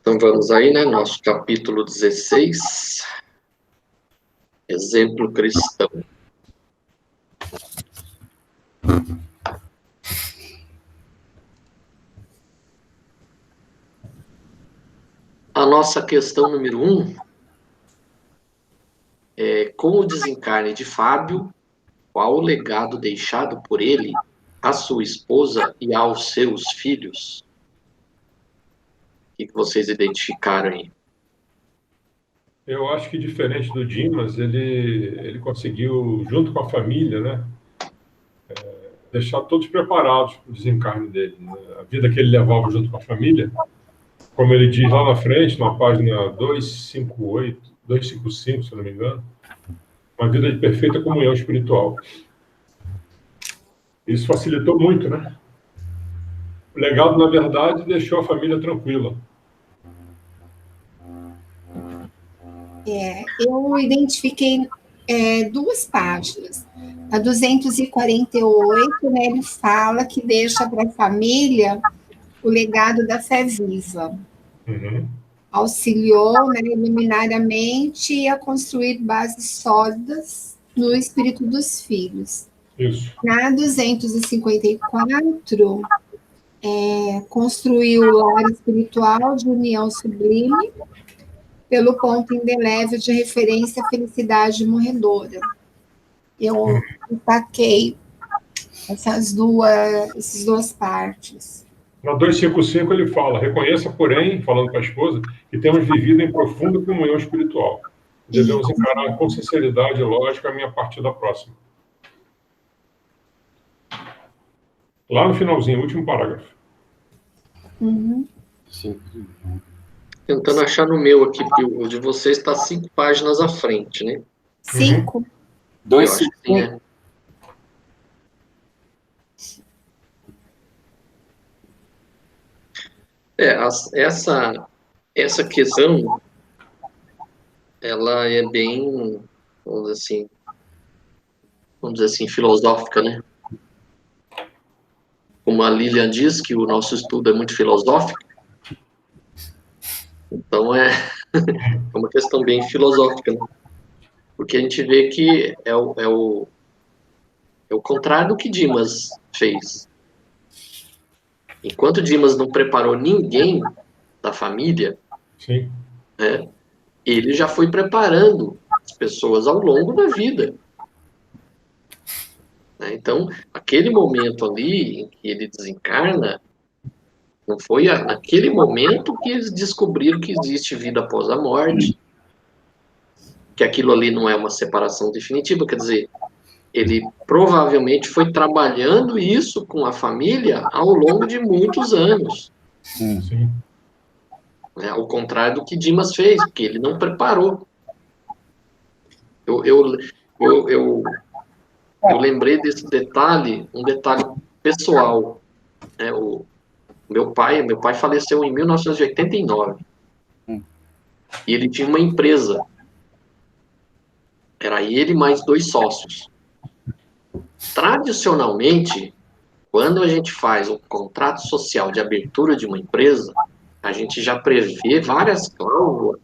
Então vamos aí, né? Nosso capítulo 16, exemplo cristão. A nossa questão número 1 é: com o desencarne de Fábio, qual o legado deixado por ele à sua esposa e aos seus filhos? O que vocês identificaram aí? Eu acho que, diferente do Dimas, ele conseguiu, junto com a família, né, deixar todos preparados para o desencarne dele, né? A vida que ele levava junto com a família, como ele diz lá na frente, na página 258, 255, se eu não me engano, uma vida de perfeita comunhão espiritual. Isso facilitou muito, né? O legado, na verdade, deixou a família tranquila. Eu identifiquei duas páginas. A 248, né, ele fala que deixa para a família o legado da fé viva. Uhum. Auxiliou, né, iluminariamente a construir bases sólidas no espírito dos filhos. Isso. Na 254, construiu o lar espiritual de união sublime pelo ponto indelével de referência à felicidade morredora. Eu destaquei essas duas partes. Na 255 ele fala: reconheça, porém, falando para a esposa, que temos vivido em profunda comunhão espiritual. Devemos encarar com sinceridade e lógica a minha partida próxima. Lá no finalzinho, último parágrafo. Uhum. Sim. Tentando achar no meu aqui, porque o de vocês está 5 páginas à frente, né? 5? Eu acho que sim, né? Essa questão, ela é bem, vamos dizer assim, filosófica, né? Como a Lilian diz, que o nosso estudo é muito filosófico, então é uma questão bem filosófica, né? Porque a gente vê que é o contrário do que Dimas fez. Enquanto Dimas não preparou ninguém da família, Sim. Ele já foi preparando as pessoas ao longo da vida. Então, aquele momento ali em que ele desencarna, não foi naquele momento que eles descobriram que existe vida após a morte, que aquilo ali não é uma separação definitiva, quer dizer, ele provavelmente foi trabalhando isso com a família ao longo de muitos anos. Sim. Ao contrário do que Dimas fez, porque ele não preparou. Eu lembrei desse detalhe, um detalhe pessoal. O meu pai faleceu em 1989. E ele tinha uma empresa. Era ele mais 2 sócios. Tradicionalmente, quando a gente faz um contrato social de abertura de uma empresa, a gente já prevê várias cláusulas.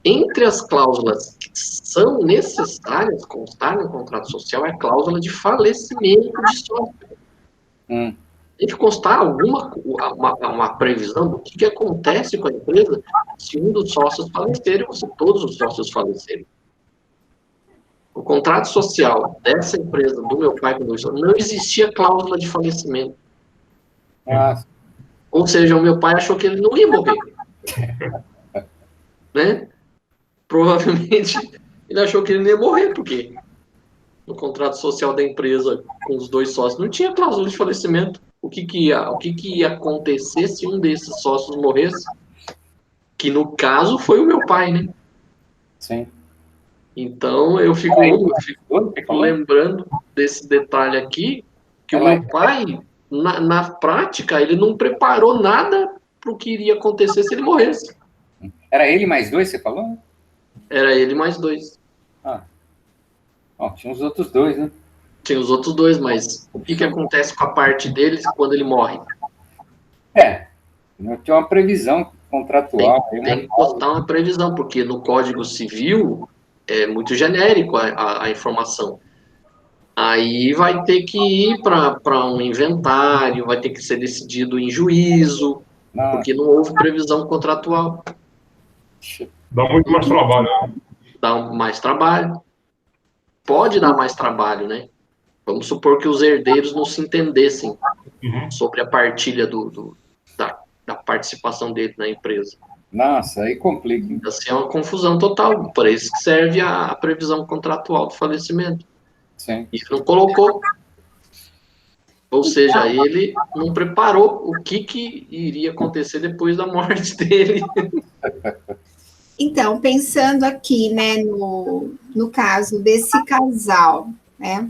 Entre as cláusulas que são necessárias constar no contrato social é a cláusula de falecimento de sócio. Tem que constar uma previsão do que acontece com a empresa se um dos sócios falecer ou se todos os sócios falecerem. O contrato social dessa empresa, do meu pai, não existia cláusula de falecimento. Ou seja, o meu pai achou que ele não ia morrer. Né? Provavelmente ele achou que ele não ia morrer, porque no contrato social da empresa com os 2 sócios não tinha cláusula de falecimento. O que ia acontecer se um desses sócios morresse? Que no caso foi o meu pai, né? Sim. Então eu fico lembrando desse detalhe aqui, que o meu pai, na prática, ele não preparou nada para o que iria acontecer se ele morresse. Era ele mais 2, você falou? Era ele mais 2. Tinha os outros 2, né? Tinha os outros 2, mas o que acontece com a parte deles quando ele morre? Não tem uma previsão contratual. Tem que botar uma previsão, porque no Código Civil é muito genérico a informação. Aí vai ter que ir para um inventário, vai ter que ser decidido em juízo, porque não houve previsão contratual. Dá muito mais trabalho. Né? Dá mais trabalho. Pode dar mais trabalho, né? Vamos supor que os herdeiros não se entendessem sobre a partilha da participação dele na empresa. Nossa, aí complica. Assim, é uma confusão total. Para isso que serve a previsão contratual do falecimento. Sim. E não colocou. Ou seja, ele não preparou o que iria acontecer depois da morte dele. Então, pensando aqui, né, no caso desse casal, né,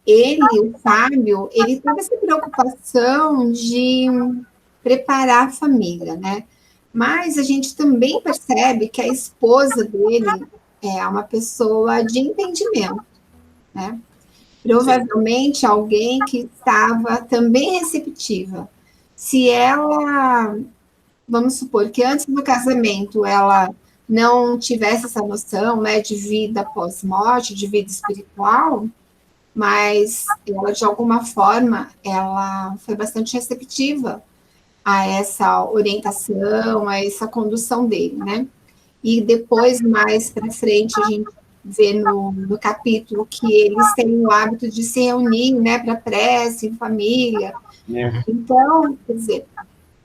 o Fábio, ele teve essa preocupação de preparar a família, né, mas a gente também percebe que a esposa dele é uma pessoa de entendimento, né, provavelmente alguém que estava também receptiva. Se ela, vamos supor que antes do casamento ela não tivesse essa noção, né, de vida pós-morte, de vida espiritual, mas ela, de alguma forma, ela foi bastante receptiva a essa orientação, a essa condução dele, né? E depois, mais para frente, a gente vê no capítulo que eles têm o hábito de se reunir, né, para prece, em família. Então, quer dizer,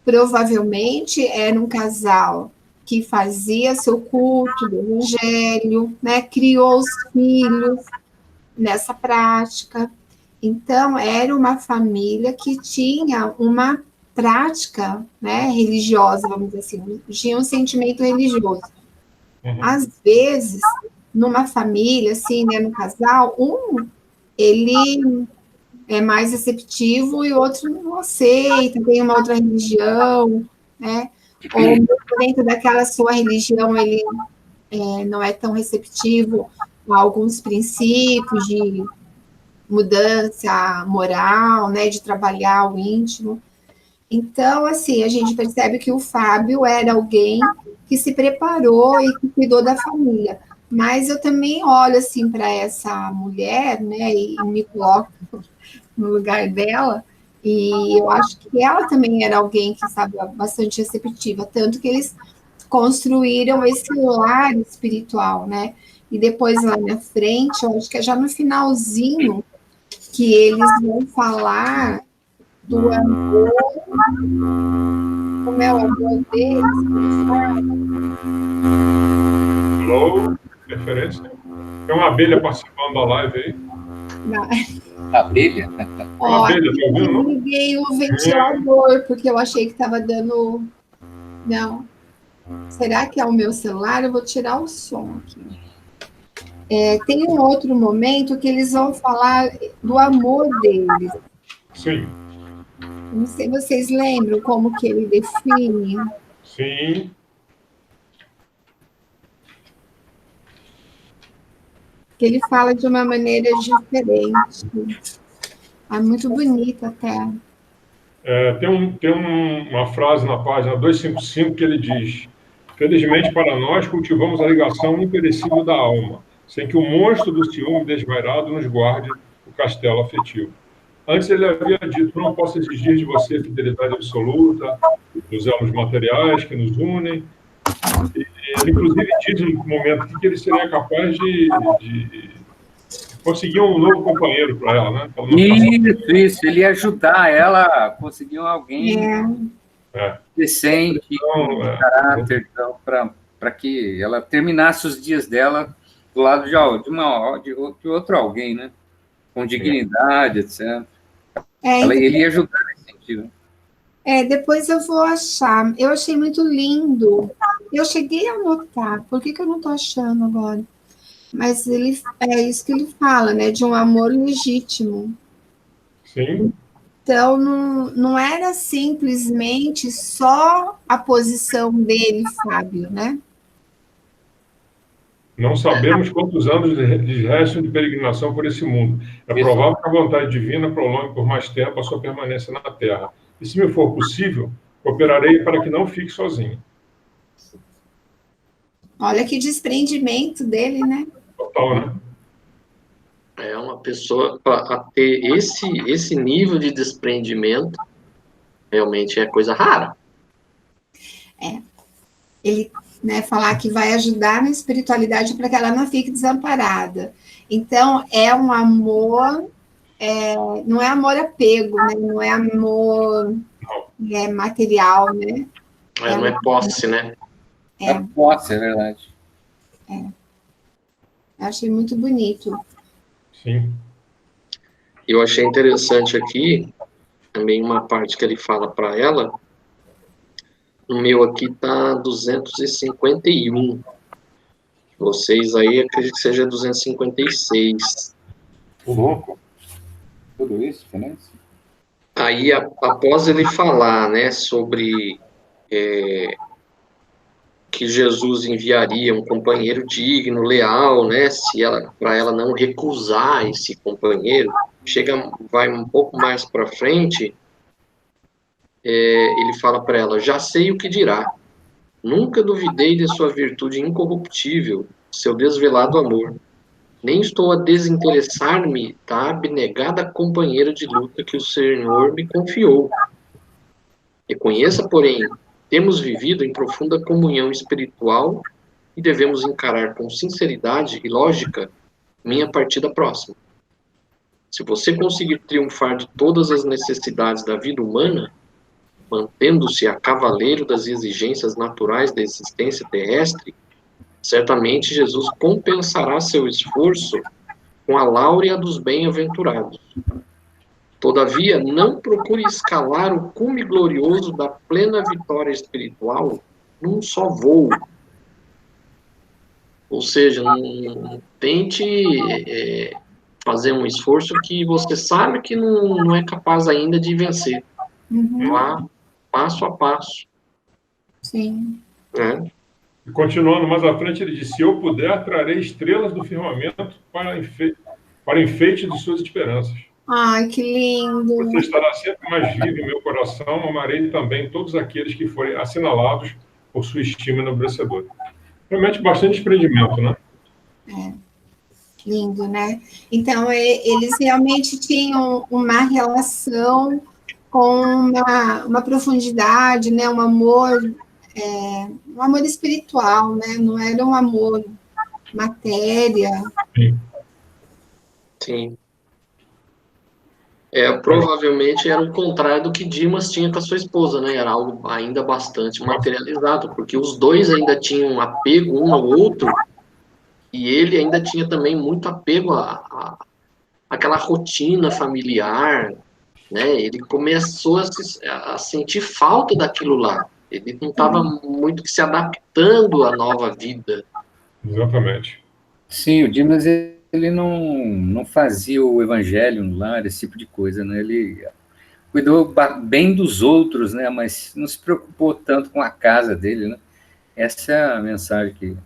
provavelmente era um casal que fazia seu culto do evangelho, né, criou os filhos nessa prática. Então, era uma família que tinha uma prática, né, religiosa, vamos dizer assim, tinha um sentimento religioso. Às vezes, numa família, assim, né, no casal, ele é mais receptivo e o outro não aceita, tem uma outra religião, né? Ou dentro daquela sua religião ele não é tão receptivo a alguns princípios de mudança moral, né? De trabalhar o íntimo. Então, assim, a gente percebe que o Fábio era alguém que se preparou e que cuidou da família. Mas eu também olho, assim, para essa mulher, né? E me coloco no lugar dela, e eu acho que ela também era alguém que estava bastante receptiva, tanto que eles construíram esse lar espiritual, né? E depois lá na frente, eu acho que é já no finalzinho que eles vão falar do amor, como é o amor deles. Alô? Referência? Tem uma abelha participando da live aí. Não. Abelha? Ó, abelha, tá ouvindo, eu liguei o ventilador, porque eu achei que estava dando... Não. Será que é o meu celular? Eu vou tirar o som aqui. Tem um outro momento que eles vão falar do amor deles. Sim. Não sei, vocês lembram como que ele define? Sim. Que ele fala de uma maneira diferente. É muito bonita até. Tem uma frase na página 255 que ele diz: felizmente para nós cultivamos a ligação imperecível da alma, sem que o monstro do ciúme desvairado nos guarde o castelo afetivo. Antes ele havia dito: não posso exigir de você fidelidade absoluta, dos elos materiais que nos unem. Ele, inclusive, diz no momento que ele seria capaz de conseguir um novo companheiro para ela, né? Isso. Ele ia ajudar ela a conseguir alguém decente, então, de caráter, então, para que ela terminasse os dias dela do lado de outro alguém, né? Com dignidade, etc. Ele ia ajudar nesse sentido. Depois eu vou achar. Eu achei muito lindo. Eu cheguei a notar. Por que eu não estou achando agora? Mas é isso que ele fala, né? De um amor legítimo. Sim. Então, não era simplesmente só a posição dele, Fábio, né? Não sabemos quantos anos lhes restam de peregrinação por esse mundo. É provável que a vontade divina prolongue por mais tempo a sua permanência na Terra. e, se me for possível, cooperarei para que não fique sozinho. Olha que desprendimento dele, né? Total, né? É uma pessoa a ter esse nível de desprendimento realmente é coisa rara. Ele, né, falar que vai ajudar na espiritualidade para que ela não fique desamparada. Então, é um amor, não é amor apego, né? Não é amor material, né? Não é posse, né? É posse, é verdade. Eu achei muito bonito. Sim. Eu achei interessante aqui, também uma parte que ele fala para ela. No meu aqui tá 251. Vocês aí, acredito que seja 256. Louco. Tudo isso, né? Aí, após ele falar, né, sobre que Jesus enviaria um companheiro digno, leal, né, para ela não recusar esse companheiro, vai um pouco mais para frente, ele fala para ela: já sei o que dirá. Nunca duvidei de sua virtude incorruptível, seu desvelado amor. Nem estou a desinteressar-me da abnegada companheira de luta que o Senhor me confiou. Reconheça, porém, temos vivido em profunda comunhão espiritual e devemos encarar com sinceridade e lógica minha partida próxima. Se você conseguir triunfar de todas as necessidades da vida humana, mantendo-se a cavaleiro das exigências naturais da existência terrestre, certamente Jesus compensará seu esforço com a láurea dos bem-aventurados. Todavia, não procure escalar o cume glorioso da plena vitória espiritual num só voo. Ou seja, não tente fazer um esforço que você sabe que não é capaz ainda de vencer. Vá passo a passo. Sim. Né? E continuando mais à frente, ele disse: se eu puder, trarei estrelas do firmamento para enfeite de suas esperanças. Ai, que lindo. Você estará sempre mais vivo em meu coração, amarei também todos aqueles que forem assinalados por sua estima enobrecedora. Realmente bastante desprendimento, né? Lindo, né? Então, eles realmente tinham uma relação com uma profundidade, né? Um amor espiritual, né? Não era um amor matéria. Sim. Provavelmente era o contrário do que Dimas tinha com a sua esposa, né? Era algo ainda bastante materializado, porque os dois ainda tinham um apego um ao outro, e ele ainda tinha também muito apego àquela rotina familiar, né? Ele começou a sentir falta daquilo lá. Ele não estava muito que se adaptando à nova vida. Exatamente. Sim, o Dimas, ele não fazia o evangelho no lar, esse tipo de coisa, né? Ele cuidou bem dos outros, né? Mas não se preocupou tanto com a casa dele, né? Essa é a mensagem que...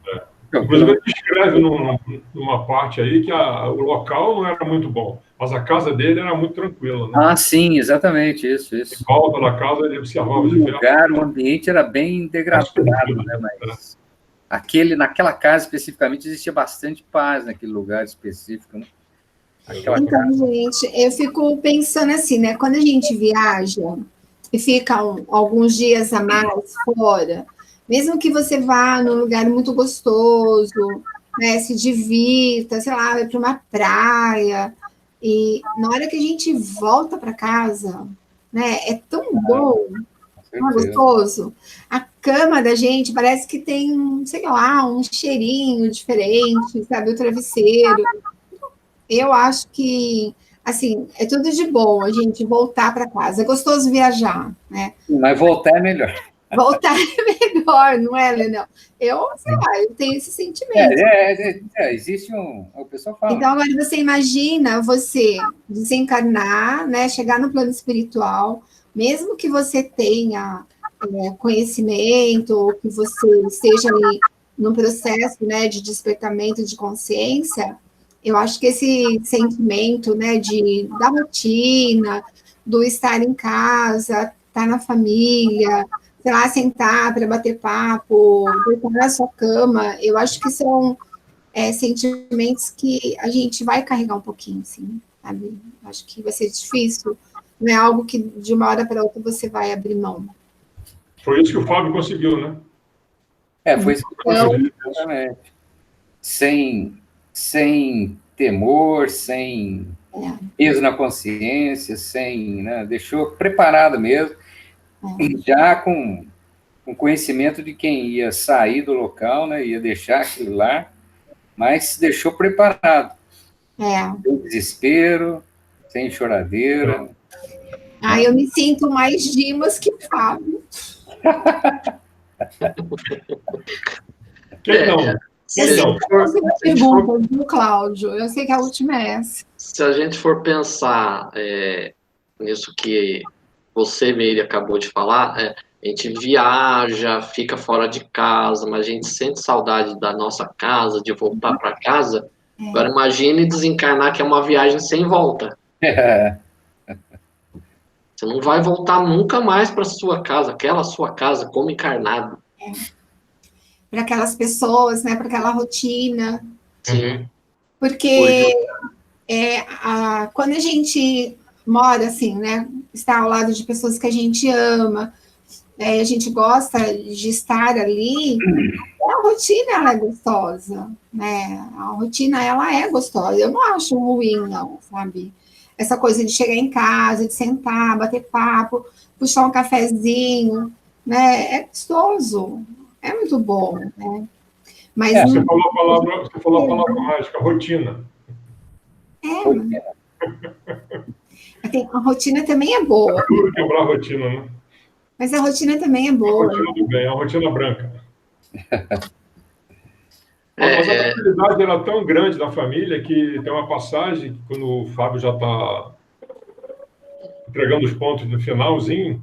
Inclusive, ele escreve numa parte aí que o local não era muito bom, mas a casa dele era muito tranquila, né? Ah, sim, exatamente, isso. Em volta da casa, ele observava o ambiente era bem degradado, né? Mas naquela casa especificamente existia bastante paz naquele lugar específico, né? Então, gente, eu fico pensando assim, né? Quando a gente viaja e fica alguns dias a mais fora, mesmo que você vá num lugar muito gostoso, né, se divirta, sei lá, vai para uma praia, e na hora que a gente volta para casa, né, é tão bom, tão gostoso. A cama da gente parece que tem, sei lá, um cheirinho diferente, sabe, o travesseiro. Eu acho que, assim, é tudo de bom a gente voltar para casa. É gostoso viajar, né? Mas voltar é melhor. Voltar é melhor, não é, Lenão? Eu, sei lá, eu tenho esse sentimento. Existe o pessoal fala. Então, agora você imagina você desencarnar, né, chegar no plano espiritual, mesmo que você tenha conhecimento, ou que você esteja ali num processo, né, de despertamento de consciência, eu acho que esse sentimento, né, da rotina, do estar em casa, estar na família, sei lá, sentar para bater papo, deitar na sua cama. Eu acho que são sentimentos que a gente vai carregar um pouquinho, assim, sabe? Acho que vai ser difícil, não é algo que de uma hora para outra você vai abrir mão. Foi isso que o Fábio conseguiu, né? Foi isso que conseguiu, exatamente. Sem temor, sem peso na consciência, né, deixou preparado mesmo, já com conhecimento de quem ia sair do local, né, ia deixar aquilo lá, mas deixou preparado. Sem desespero, sem choradeira. Eu me sinto mais Dimas que Fábio. Quem não? Pergunta, viu, Cláudio? Eu sei que a última é essa. Se a gente for pensar nisso que você, Meire, acabou de falar, a gente viaja, fica fora de casa, mas a gente sente saudade da nossa casa, de voltar para casa. Agora imagine desencarnar, que é uma viagem sem volta. Você não vai voltar nunca mais para sua casa, aquela sua casa, como encarnado. Para aquelas pessoas, né? Para aquela rotina. Sim. Porque quando a gente mora assim, né? Está ao lado de pessoas que a gente ama, a gente gosta de estar ali, a rotina ela é gostosa, né? A rotina ela é gostosa. Eu não acho ruim, não, sabe? Essa coisa de chegar em casa, de sentar, bater papo, puxar um cafezinho, né? É gostoso, é muito bom, né? Mas você falou a palavra mágica, rotina. A rotina também é boa. É duro quebrar a rotina, né? Mas a rotina também é boa. A rotina do bem, a rotina branca. Mas a tranquilidade era tão grande da família que tem uma passagem, quando o Fábio já está entregando os pontos no finalzinho,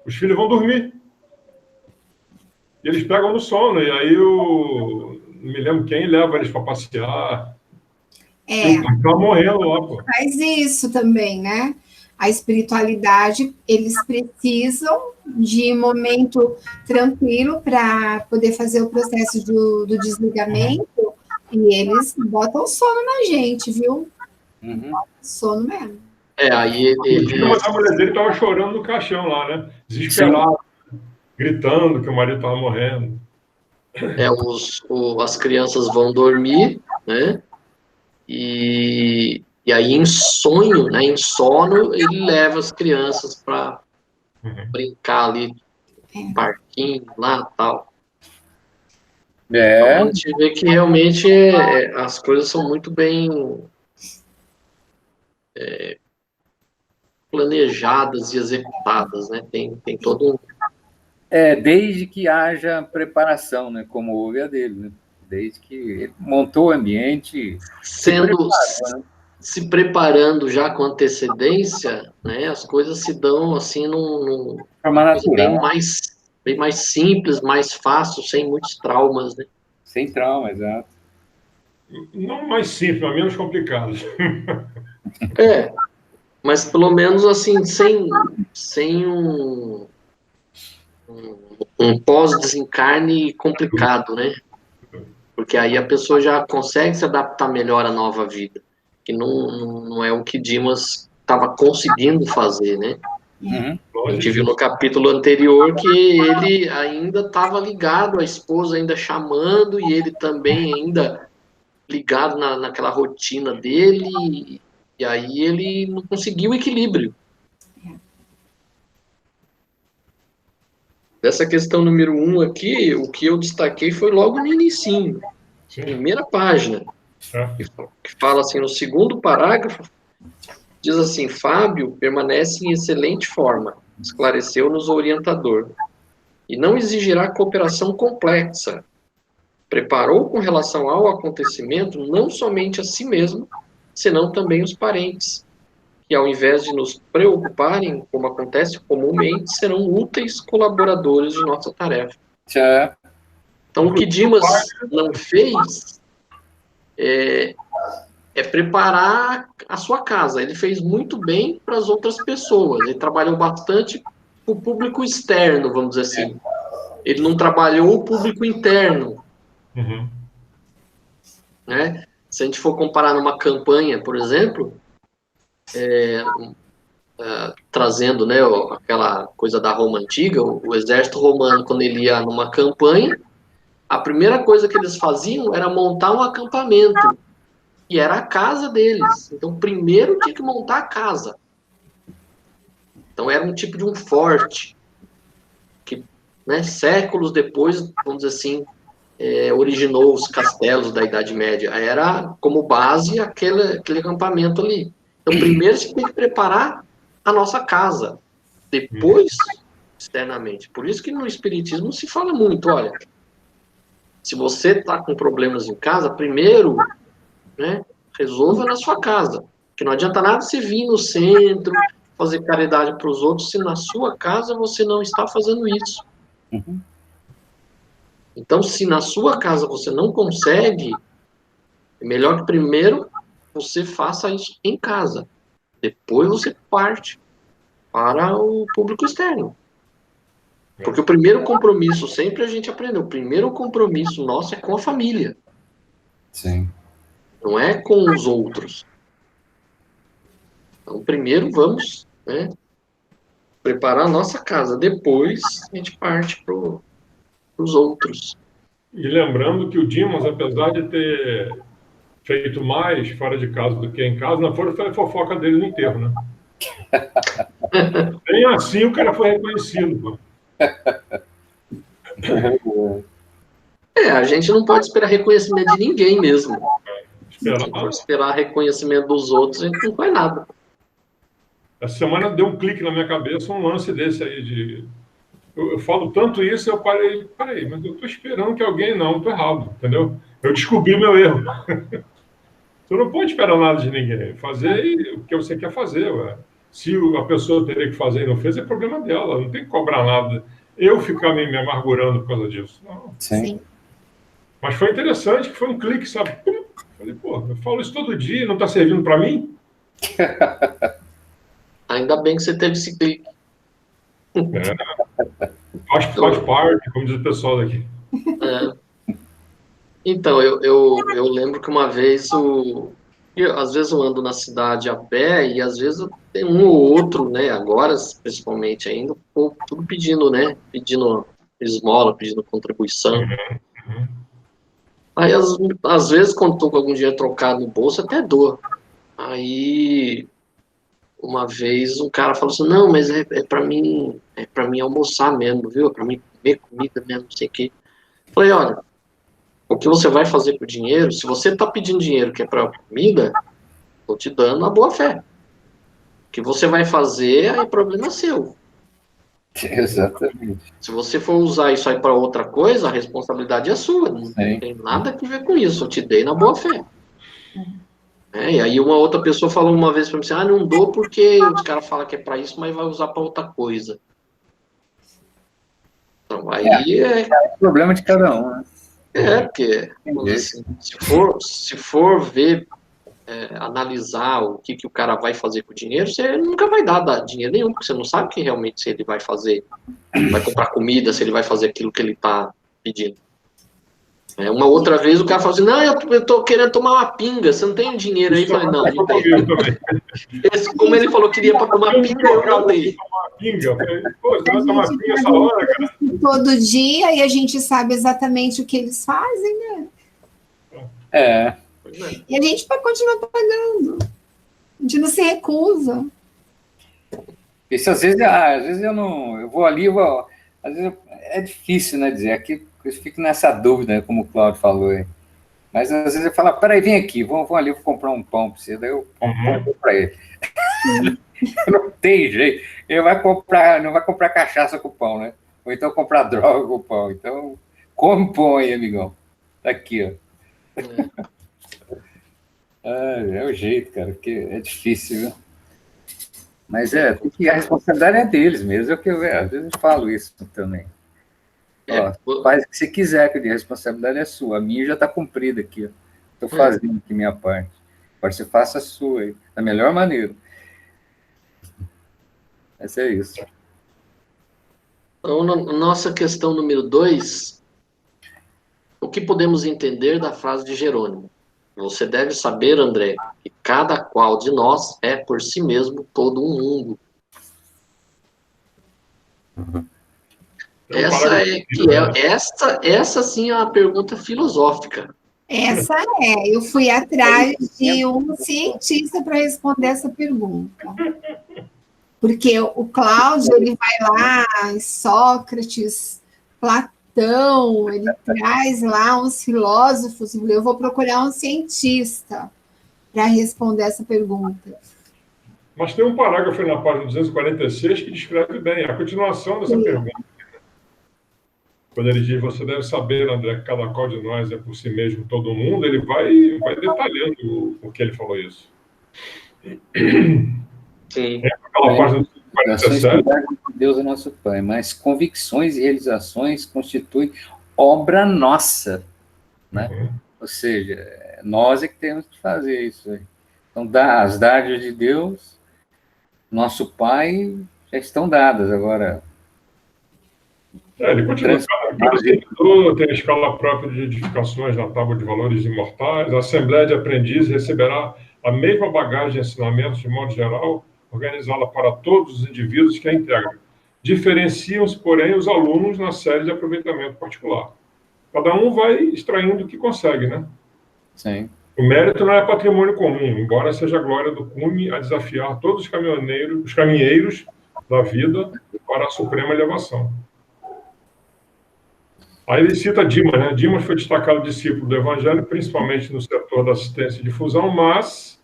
os filhos vão dormir. E eles pegam no sono, e aí não me lembro quem leva eles para passear. E o pai tá morrendo lá, pô. Faz isso também, né? A espiritualidade, eles precisam de um momento tranquilo para poder fazer o processo do desligamento, e eles botam sono na gente, viu? Sono mesmo. Aí ele... A mulher dele estava chorando no caixão lá, né? Desesperado, gritando que o marido estava morrendo. As crianças vão dormir, né? E aí, em sonho, né? Em sono, ele leva as crianças para brincar ali no parquinho lá e tal. Então, a gente vê que realmente as coisas são muito bem planejadas e executadas, né? Tem todo um... desde que haja preparação, né? Como houve a dele, né? Desde que ele montou o ambiente... Se preparando já com antecedência, né? As coisas se dão assim num bem mais simples, mais fácil, sem muitos traumas, né? Sem trauma, exato. Não mais simples, mas menos complicado. Mas pelo menos assim, sem um pós-desencarne complicado, né? Porque aí a pessoa já consegue se adaptar melhor à nova vida, que não é o que Dimas estava conseguindo fazer, né? A gente viu no capítulo anterior que ele ainda estava ligado, a esposa ainda chamando, e ele também ainda ligado naquela rotina dele, e aí ele não conseguiu o equilíbrio. Dessa questão número 1 aqui, o que eu destaquei foi logo no inicinho, primeira página, que fala assim, no segundo parágrafo, diz assim: Fábio permanece em excelente forma, esclareceu-nos o orientador, e não exigirá cooperação complexa. Preparou com relação ao acontecimento não somente a si mesmo, senão também os parentes, que ao invés de nos preocuparem, como acontece comumente, serão úteis colaboradores de nossa tarefa. Então, o que Dimas não fez é preparar a sua casa. Ele fez muito bem para as outras pessoas. Ele trabalhou bastante o público externo, vamos dizer assim. Ele não trabalhou o público interno. Uhum. Né? Se a gente for comparar numa campanha, por exemplo, trazendo, né, aquela coisa da Roma antiga, o exército romano, quando ele ia numa campanha, a primeira coisa que eles faziam era montar um acampamento, que era a casa deles. Então, primeiro tinha que montar a casa. Então, era um tipo de um forte, que, né, séculos depois, vamos dizer assim, originou os castelos da Idade Média. Era como base aquele acampamento ali. Então, primeiro você tem que preparar a nossa casa, depois, externamente. Por isso que no Espiritismo se fala muito, olha, se você está com problemas em casa, primeiro, né, resolva na sua casa. Que não adianta nada você vir no centro, fazer caridade para os outros, se na sua casa você não está fazendo isso. Uhum. Então, se na sua casa você não consegue, é melhor que primeiro você faça isso em casa. Depois você parte para o público externo. Porque o primeiro compromisso, sempre a gente aprendeu, o primeiro compromisso nosso é com a família. Sim. Não é com os outros. Então, primeiro vamos, né, preparar a nossa casa. Depois a gente parte para os outros. E lembrando que o Dimas, apesar de ter feito mais fora de casa do que em casa, não foi a fofoca dele no enterro, né? Nem assim o cara foi reconhecido, pô. A gente não pode esperar reconhecimento de ninguém mesmo. Esperar. Se for esperar reconhecimento dos outros, a gente não faz nada. Essa semana deu um clique na minha cabeça, um lance desse aí de... Eu falo tanto isso, eu parei, mas eu estou esperando que alguém... Não, estou errado, entendeu? Eu descobri meu erro. Você não pode esperar nada de ninguém. Fazer o que você quer fazer, ué. Se a pessoa teria que fazer e não fez, é problema dela. Não tem que cobrar nada. Eu ficar me amargurando por causa disso. Não. Sim. Mas foi interessante, que foi um clique, sabe? Falei, pô, eu falo isso todo dia, não está servindo para mim? Ainda bem que você teve esse clique. Faz parte, como diz o pessoal daqui. Então, eu lembro que uma vez, às vezes eu ando na cidade a pé e às vezes tem um ou outro, né, agora principalmente ainda, o povo tudo pedindo, né, pedindo esmola, pedindo contribuição. Uhum. Aí, às vezes, quando estou com algum dinheiro trocado no bolso, até dou. Aí, uma vez, um cara falou assim, não, mas é para mim almoçar mesmo, viu? É para mim comer comida mesmo, não sei o quê. Falei, olha, o que você vai fazer com o dinheiro, se você está pedindo dinheiro que é para comida, estou te dando a boa fé. O que você vai fazer, aí problema seu. Exatamente. Se você for usar isso aí para outra coisa, a responsabilidade é sua. Não tem nada a ver com isso. Eu te dei na boa fé. E aí uma outra pessoa falou uma vez para mim assim, não dou porque os caras falam que é para isso, mas vai usar para outra coisa. Então aí é o problema de cada um, né? Porque assim, se for ver, analisar o que o cara vai fazer com o dinheiro, você nunca vai dar dinheiro nenhum, porque você não sabe que realmente se ele vai fazer, vai comprar comida, se ele vai fazer aquilo que ele está pedindo. Uma outra vez o cara falou assim, não, eu tô querendo tomar uma pinga, você não tem dinheiro aí? Eu falei, não tem. Como ele falou que queria para tomar pinga, eu não dei. Pô, você vai tomar pinga essa hora, cara? Todo dia, e a gente sabe exatamente o que eles fazem, né? E a gente vai continuar pagando. A gente não se recusa. Isso às vezes eu não... Eu vou ali, às vezes é difícil, né, dizer. Aqui eu fico nessa dúvida, como o Cláudio falou aí. Mas às vezes eu falo, peraí, vem aqui, vamos ali, vou comprar um pão para você. Daí eu compro para ele. Não tem jeito. Ele não vai comprar cachaça com pão, né? Ou então comprar droga com pão. Então, come pão aí, amigão. Tá aqui, ó. É o jeito, cara, porque é difícil, viu? Mas a responsabilidade é deles mesmo. Às vezes eu falo isso também. Faz o que você quiser, que a responsabilidade é sua. A minha já está cumprida aqui. Estou fazendo aqui minha parte. Agora você faça a sua aí, da melhor maneira. Mas é isso. Então, nossa questão número 2, o que podemos entender da frase de Jerônimo? Você deve saber, André, que cada qual de nós é por si mesmo todo um mundo. Essa sim é uma pergunta filosófica. Essa eu fui atrás de um cientista para responder essa pergunta. Porque o Cláudio, ele vai lá, Sócrates, Platão, ele traz lá uns filósofos, eu vou procurar um cientista para responder essa pergunta. Mas tem um parágrafo na página 246 que descreve bem a continuação dessa pergunta. Quando ele diz, você deve saber, André, que cada qual de nós é por si mesmo todo mundo, ele vai detalhando o que ele falou isso. Sim. Aquela página 247. Deus é nosso Pai, mas convicções e realizações constituem obra nossa, né? Uhum. Ou seja, nós é que temos que fazer isso aí. Então, as dádivas de Deus, nosso Pai, já estão dadas. Agora, ele continua. Cada seguidor tem a escala própria de edificações na tábua de valores imortais. A Assembleia de Aprendizes receberá a mesma bagagem de ensinamentos, de modo geral, organizá-la para todos os indivíduos que a integram. Diferenciam-se, porém, os alunos na série de aproveitamento particular. Cada um vai extraindo o que consegue, né? Sim. O mérito não é patrimônio comum, embora seja a glória do cume a desafiar todos os caminheiros da vida para a suprema elevação. Aí ele cita Dimas, né? Dimas foi destacado discípulo do Evangelho, principalmente no setor da assistência e difusão, mas,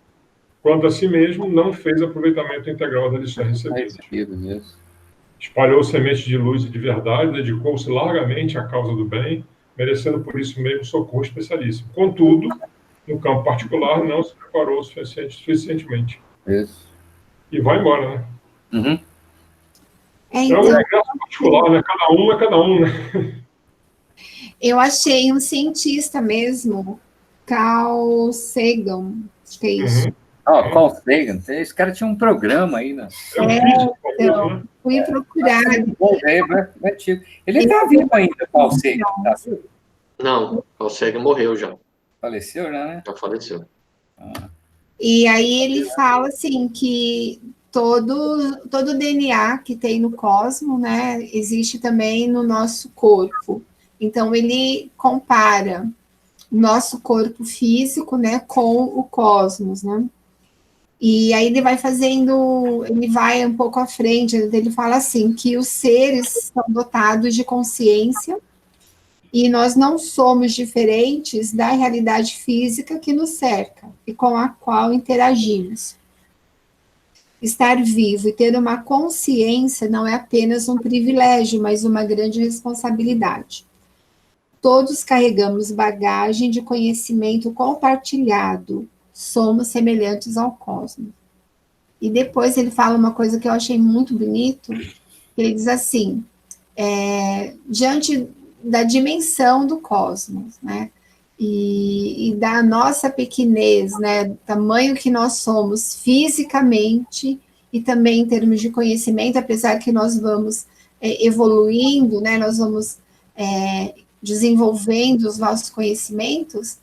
quanto a si mesmo, não fez aproveitamento integral das lições recebidas. Espalhou sementes de luz e de verdade, dedicou-se largamente à causa do bem, merecendo por isso mesmo socorro especialíssimo. Contudo, no campo particular, não se preparou suficientemente. Isso. E vai embora, né? Uhum. É um negócio particular, né? Cada um é cada um, né? Eu achei um cientista mesmo, Carl Sagan, acho que é isso. Carl Sagan, esse cara tinha um programa aí, né? Então, fui procurar. É antigo. Ele está vivo ainda, Carl Sagan. Tá? Não, Carl Sagan morreu já. Faleceu já, né? Já faleceu. E aí ele fala assim que todo DNA que tem no cosmos, né, existe também no nosso corpo. Então, ele compara o nosso corpo físico, né, com o cosmos, né? E aí ele vai fazendo, ele vai um pouco à frente, ele fala assim, que os seres são dotados de consciência e nós não somos diferentes da realidade física que nos cerca e com a qual interagimos. Estar vivo e ter uma consciência não é apenas um privilégio, mas uma grande responsabilidade. Todos carregamos bagagem de conhecimento compartilhado. Somos semelhantes ao cosmos. E depois ele fala uma coisa que eu achei muito bonito. Ele diz assim, diante da dimensão do cosmos, né? E da nossa pequenez, né? Tamanho que nós somos fisicamente e também em termos de conhecimento, apesar que nós vamos evoluindo, né? Nós vamos desenvolvendo os nossos conhecimentos,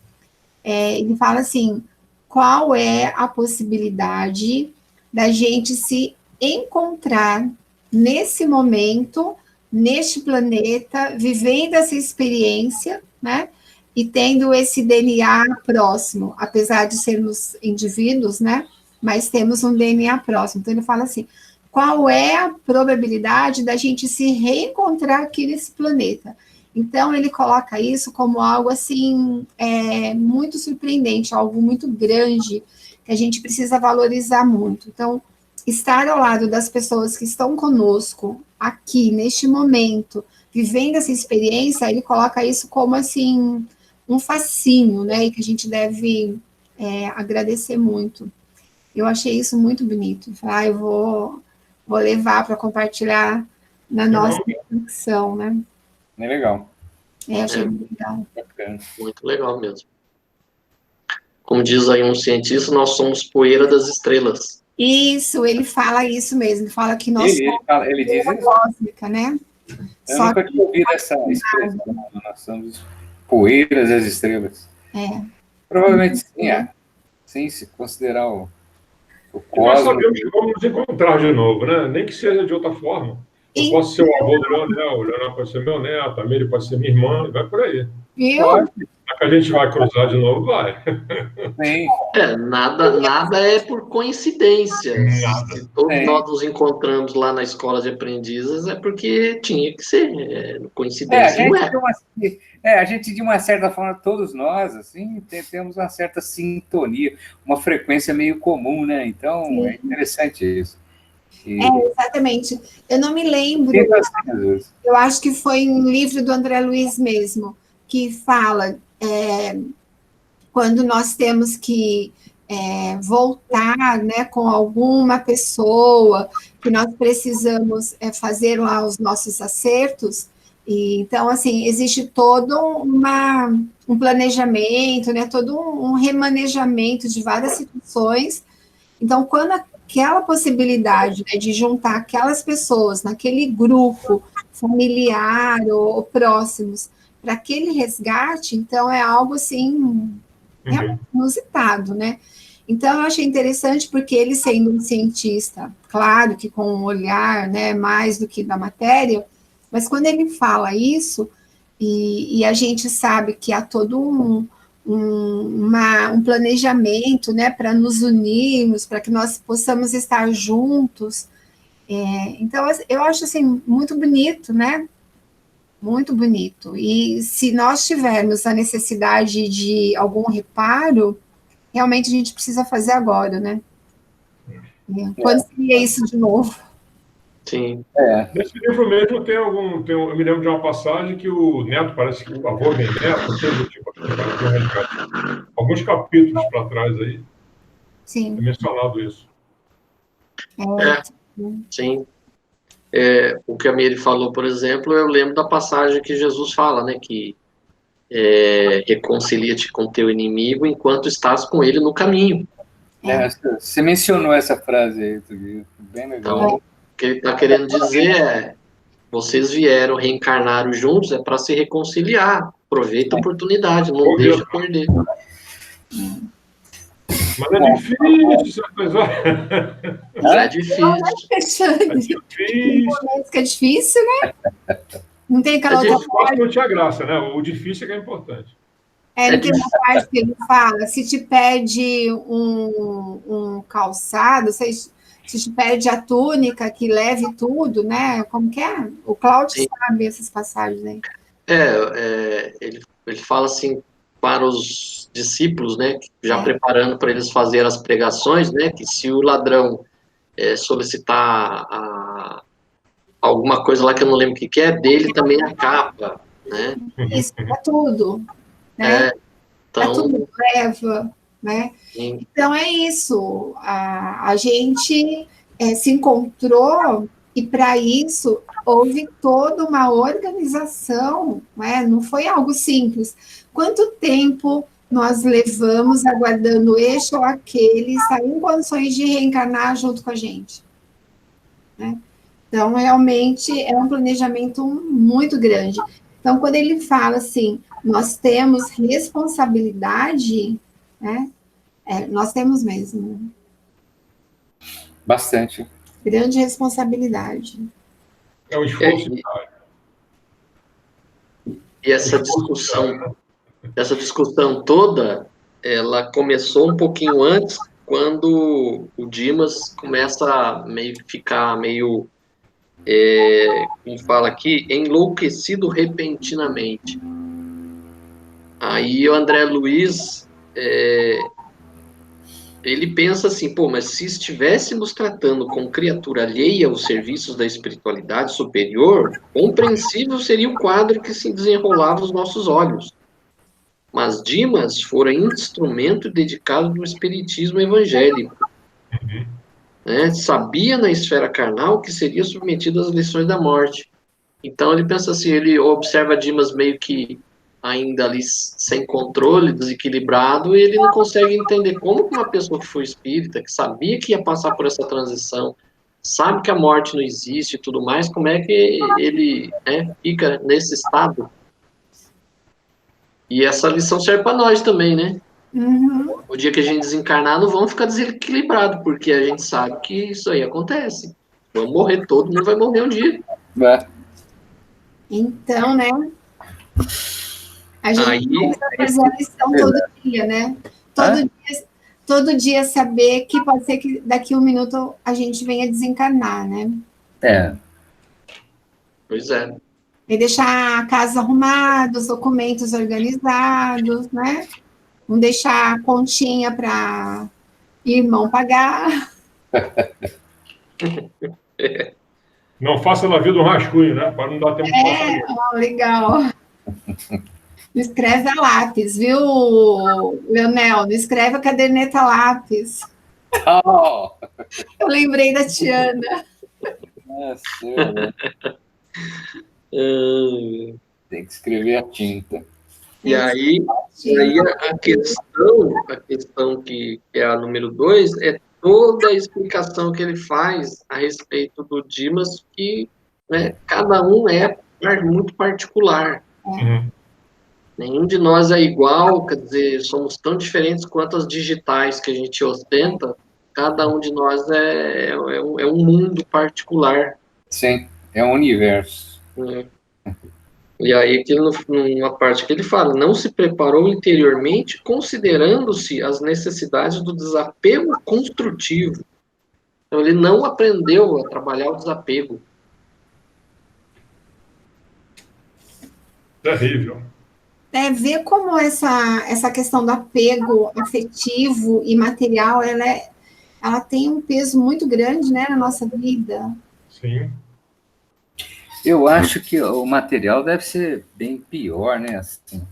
ele fala assim, qual é a possibilidade da gente se encontrar nesse momento, neste planeta, vivendo essa experiência, né, e tendo esse DNA próximo, apesar de sermos indivíduos, né, mas temos um DNA próximo. Então ele fala assim, qual é a probabilidade da gente se reencontrar aqui nesse planeta? Então, ele coloca isso como algo, assim, muito surpreendente, algo muito grande, que a gente precisa valorizar muito. Então, estar ao lado das pessoas que estão conosco, aqui, neste momento, vivendo essa experiência, ele coloca isso como, assim, um fascínio, né, e que a gente deve agradecer muito. Eu achei isso muito bonito. Eu vou levar para compartilhar na nossa reflexão, né? É legal. Achei muito legal. Muito legal mesmo. Como diz aí um cientista, nós somos poeira das estrelas. Isso, ele fala isso mesmo. Ele fala que nós somos ele diz poeira cósmica, né? Eu nunca tinha ouvido essa expressão, nós somos poeiras das estrelas. Provavelmente sim, sim, se considerar o nós cosmos. sabemos que vamos nos encontrar de novo, né? Nem que seja de outra forma. Eu posso ser o avô do Leonel, o Leonel pode ser meu neto, a Miri pode ser minha irmã, e vai por aí. Pode. Será que a gente vai cruzar de novo? Vai. Sim. Nada é por coincidência. Nada. Se todos nós nos encontramos lá na escola de aprendizes, é porque tinha que ser. Coincidência não é. A gente, de uma certa forma, todos nós, assim, temos uma certa sintonia, uma frequência meio comum, né? Então, sim, é interessante isso. Exatamente. Eu não me lembro, eu acho que foi um livro do André Luiz mesmo, que fala quando nós temos que voltar, né, com alguma pessoa, que nós precisamos fazer lá os nossos acertos. E, então, assim, existe todo um planejamento, né, todo um remanejamento de várias situações. Então, quando aquela possibilidade, né, de juntar aquelas pessoas naquele grupo familiar ou próximos para aquele resgate, então é algo assim inusitado, né? Então eu achei interessante porque ele, sendo um cientista, claro que com um olhar, né, mais do que da matéria, mas quando ele fala isso, e a gente sabe que há todo um planejamento, né, para nos unirmos, para que nós possamos estar juntos. Então, eu acho assim, muito bonito, né? Muito bonito. E se nós tivermos a necessidade de algum reparo, realmente a gente precisa fazer agora, né? Quando seria isso de novo? Sim. Nesse livro mesmo eu me lembro de uma passagem que o neto, parece que o avô vem neto, alguns capítulos para trás aí. Sim. É mencionado isso. Sim. O que a Miri falou, por exemplo, eu lembro da passagem que Jesus fala, né, que reconcilia-te com teu inimigo enquanto estás com ele no caminho. Você mencionou essa frase aí, bem legal. Então, o que ele está querendo dizer vocês vieram, reencarnaram juntos, é para se reconciliar. Aproveita a oportunidade, não deixa perder. Mas é difícil, É difícil. É difícil, né? Não tem aquela outra parte. Não tinha graça, né? O difícil é que é importante. Não tem uma parte que ele fala, se te pede um calçado, se te pede a túnica que leve tudo, né? Como que é? O Cláudio sabe essas passagens aí. Ele fala assim para os discípulos, né? Já preparando para eles fazerem as pregações, né? Que se o ladrão solicitar alguma coisa lá que eu não lembro o que é, dele também a capa, né? Isso, é tudo. Né? Então, tudo leva, né? Sim. Então é isso. A gente se encontrou e para isso houve toda uma organização, né? Não foi algo simples. Quanto tempo nós levamos aguardando este ou aquele estar em condições de reencarnar junto com a gente? Né? Então, realmente, é um planejamento muito grande. Então, quando ele fala assim, nós temos responsabilidade, né? Nós temos mesmo. Bastante. Grande responsabilidade. É um esforço. E essa discussão toda, ela começou um pouquinho antes, quando o Dimas começa a ficar meio, como fala aqui, enlouquecido repentinamente. Aí o André Luiz, ele pensa assim, mas se estivéssemos tratando com criatura alheia aos serviços da espiritualidade superior, compreensível seria o quadro que se desenrolava aos nossos olhos. Mas Dimas fora instrumento dedicado do espiritismo evangélico. Né? Sabia na esfera carnal que seria submetido às lições da morte. Então ele pensa assim, ele observa Dimas meio que ainda ali sem controle, desequilibrado, e ele não consegue entender como uma pessoa que foi espírita, que sabia que ia passar por essa transição, sabe que a morte não existe e tudo mais, como é que ele fica nesse estado? E essa lição serve para nós também, né? Uhum. O dia que a gente desencarnar, não vamos ficar desequilibrados, porque a gente sabe que isso aí acontece. Vamos morrer, todo mundo vai morrer um dia. Então, né? A gente precisa fazer a lição todo dia, né? Todo dia saber que pode ser que daqui a um minuto a gente venha desencarnar, né? Pois é. E deixar a casa arrumada, os documentos organizados, né? Não deixar a continha para irmão pagar. Não faça na vida um rascunho, né? Para não dar tempo de passar. Legal. Não escreve a lápis, viu, Leonel? Não escreve a caderneta a lápis. Oh. Eu lembrei da Tiana. Nossa, tem que escrever a tinta. E aí a questão que é a número 2 é toda a explicação que ele faz a respeito do Dimas, que, né, cada um é muito particular. Uhum. Nenhum de nós é igual, quer dizer, somos tão diferentes quanto as digitais que a gente ostenta. Cada um de nós é um mundo particular. Sim, é um universo. E aí, numa parte que ele fala, não se preparou interiormente, considerando-se as necessidades do desapego construtivo. Então, ele não aprendeu a trabalhar o desapego. Terrível. Ver como essa questão do apego afetivo e material, ela tem um peso muito grande, né, na nossa vida. Sim. Eu acho que o material deve ser bem pior, né? Assim,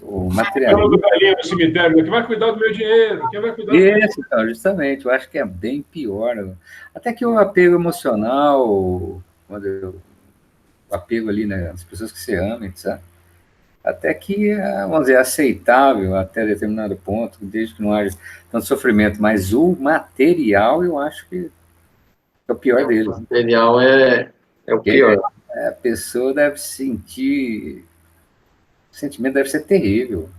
o material. Do velhinho no cemitério, quem vai cuidar do meu dinheiro? Quem vai cuidar do Isso, então, justamente, eu acho que é bem pior. Até que o apego emocional, o apego ali, né, as pessoas que você ama, etc. Até que, vamos dizer, aceitável até determinado ponto, desde que não haja tanto sofrimento. Mas o material, eu acho que é o pior deles. O material é o pior. A pessoa deve sentir... O sentimento deve ser terrível.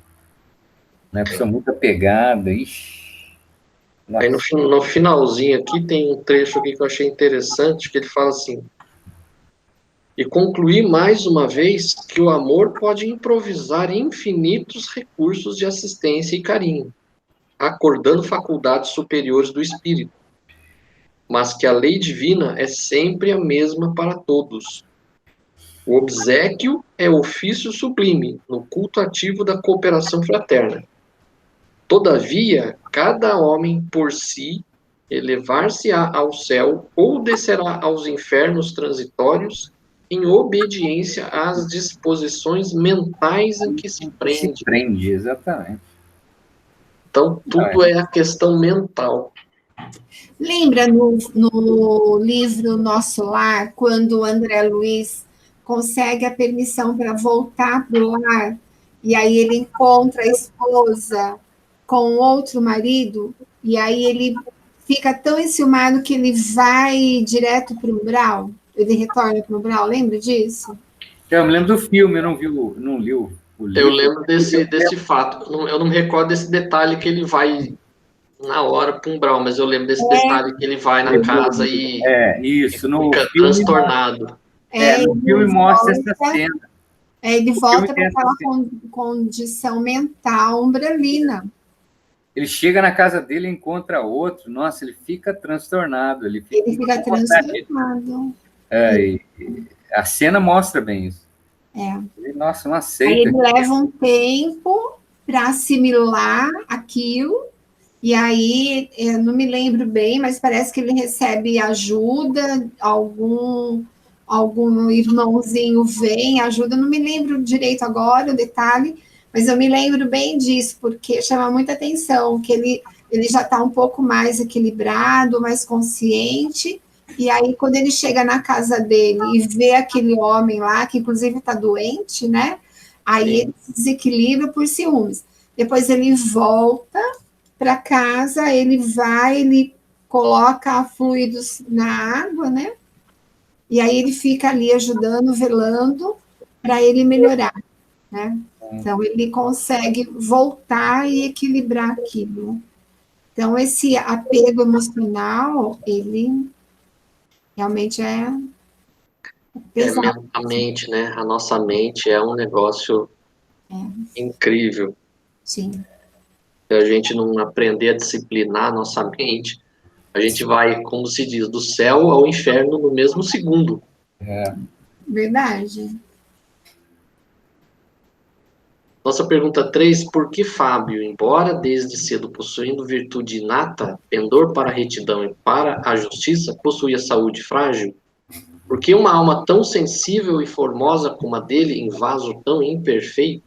Né? A pessoa muito apegada. Ixi. Aí no finalzinho aqui tem um trecho aqui que eu achei interessante, que ele fala assim: e concluir mais uma vez que o amor pode improvisar infinitos recursos de assistência e carinho, acordando faculdades superiores do espírito, mas que a lei divina é sempre a mesma para todos. O obséquio é ofício sublime no culto ativo da cooperação fraterna. Todavia, cada homem por si elevar-se-á ao céu ou descerá aos infernos transitórios em obediência às disposições mentais em que se prende. Se prende, exatamente. Então, tudo é a questão mental. Lembra no livro Nosso Lar, quando o André Luiz consegue a permissão para voltar para o lar, e aí ele encontra a esposa com outro marido, e aí ele fica tão enciumado que ele vai direto para o umbral? Ele retorna para o umbral, lembra disso? Eu me lembro do filme, eu não li o livro. Eu lembro desse fato. Eu não me recordo desse detalhe que ele vai na hora para o umbral, mas eu lembro desse detalhe que ele vai na casa e isso, no fica filme, transtornado. No filme mostra essa cena. Ele volta para aquela condição mental umbralina. Ele chega na casa dele e encontra outro. Nossa, ele fica transtornado. Ele fica transtornado. A cena mostra bem isso. Ele, nossa, não aceita. Aí ele leva um tempo para assimilar aquilo. E aí, eu não me lembro bem, mas parece que ele recebe ajuda, algum irmãozinho vem, ajuda, não me lembro direito agora o detalhe, mas eu me lembro bem disso, porque chama muita atenção, que ele já está um pouco mais equilibrado, mais consciente, e aí quando ele chega na casa dele e vê aquele homem lá, que inclusive está doente, né? Aí ele se desequilibra por ciúmes. Depois ele volta para casa, ele coloca fluidos na água, né? E aí ele fica ali ajudando, velando, para ele melhorar, né? Então, ele consegue voltar e equilibrar aquilo. Então, esse apego emocional, ele realmente é pesado. Mentalmente, né? A nossa mente é um negócio incrível. Sim. Se a gente não aprender a disciplinar a nossa mente, a gente vai, como se diz, do céu ao inferno no mesmo segundo. Verdade. Nossa pergunta 3, por que Fábio, embora desde cedo possuindo virtude inata, pendor para a retidão e para a justiça, possuía saúde frágil? Por que uma alma tão sensível e formosa como a dele em vaso tão imperfeito?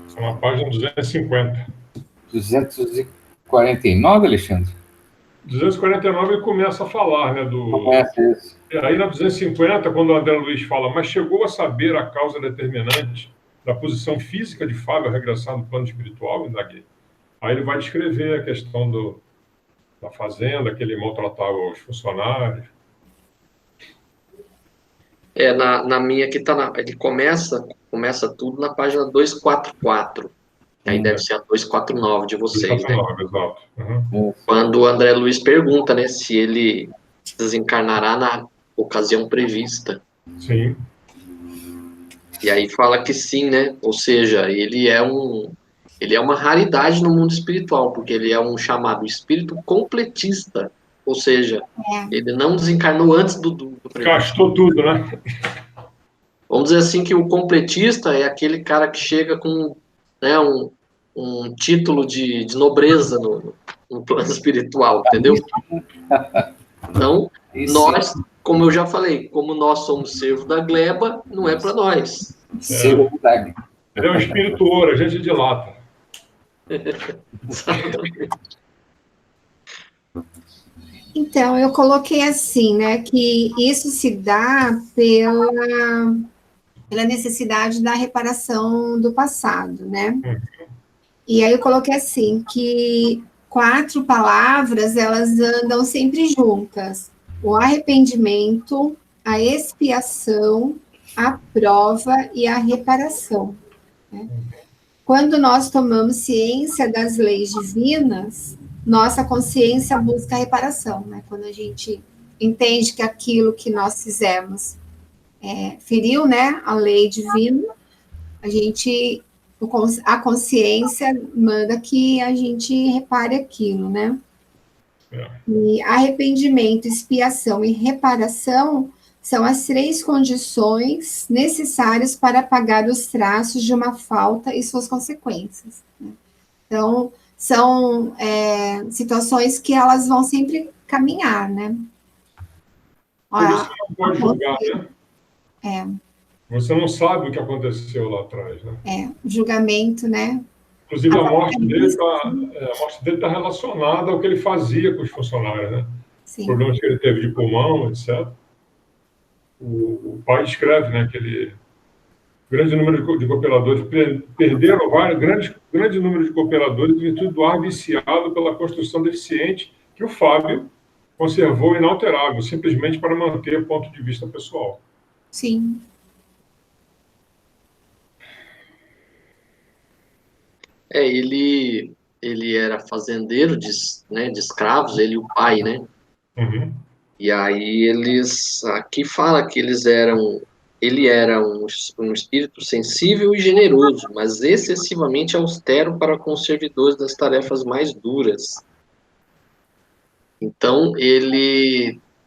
São na página 250. 249, Alexandre? 249 ele começa a falar, né? Começa isso. Aí na 250, quando o André Luiz fala, mas chegou a saber a causa determinante da posição física de Fábio a regressar no plano espiritual, indaguei. Aí ele vai descrever a questão da fazenda, que ele maltratava os funcionários. Na minha aqui ele começa tudo na página 244. Aí deve ser a 249 de vocês, 249, né? exato. Uhum. Quando o André Luiz pergunta, né, se ele desencarnará na ocasião prevista. Sim. E aí fala que sim, né? Ou seja, ele é uma raridade no mundo espiritual, porque ele é um chamado espírito completista. Ou seja, ele não desencarnou antes do Gastou tudo, né? Vamos dizer assim que o completista é aquele cara que chega com, né, um título de nobreza no plano espiritual, entendeu? Então, nós, como eu já falei, como nós somos servos da gleba, não é para nós. Servo da gleba. Ele é um espírito ouro, a gente dilata. Exatamente. Então, eu coloquei assim, né, que isso se dá pela necessidade da reparação do passado, né? E aí eu coloquei assim, que 4 palavras, elas andam sempre juntas. O arrependimento, a expiação, a prova e a reparação, né? Quando nós tomamos ciência das leis divinas, nossa consciência busca a reparação, né? Quando a gente entende que aquilo que nós fizemos feriu, né, a lei divina, a consciência manda que a gente repare aquilo, né? E arrependimento, expiação e reparação são as 3 condições necessárias para apagar os traços de uma falta e suas consequências, né? Então, são situações que elas vão sempre caminhar, né? Por isso que não pode julgar, né? Você não sabe o que aconteceu lá atrás, né? Julgamento, né? Inclusive, a morte dele está relacionada ao que ele fazia com os funcionários, né? Sim. Problemas que ele teve de pulmão, etc. O pai escreve, né, que ele grande número de cooperadores perderam grande número de cooperadores em virtude do ar viciado pela construção deficiente que o Fábio conservou inalterável, simplesmente para manter ponto de vista pessoal. Sim. Ele era fazendeiro de escravos, ele e o pai, né? Uhum. E aí aqui fala que ele era um espírito sensível e generoso, mas excessivamente austero para com os servidores das tarefas mais duras. Então,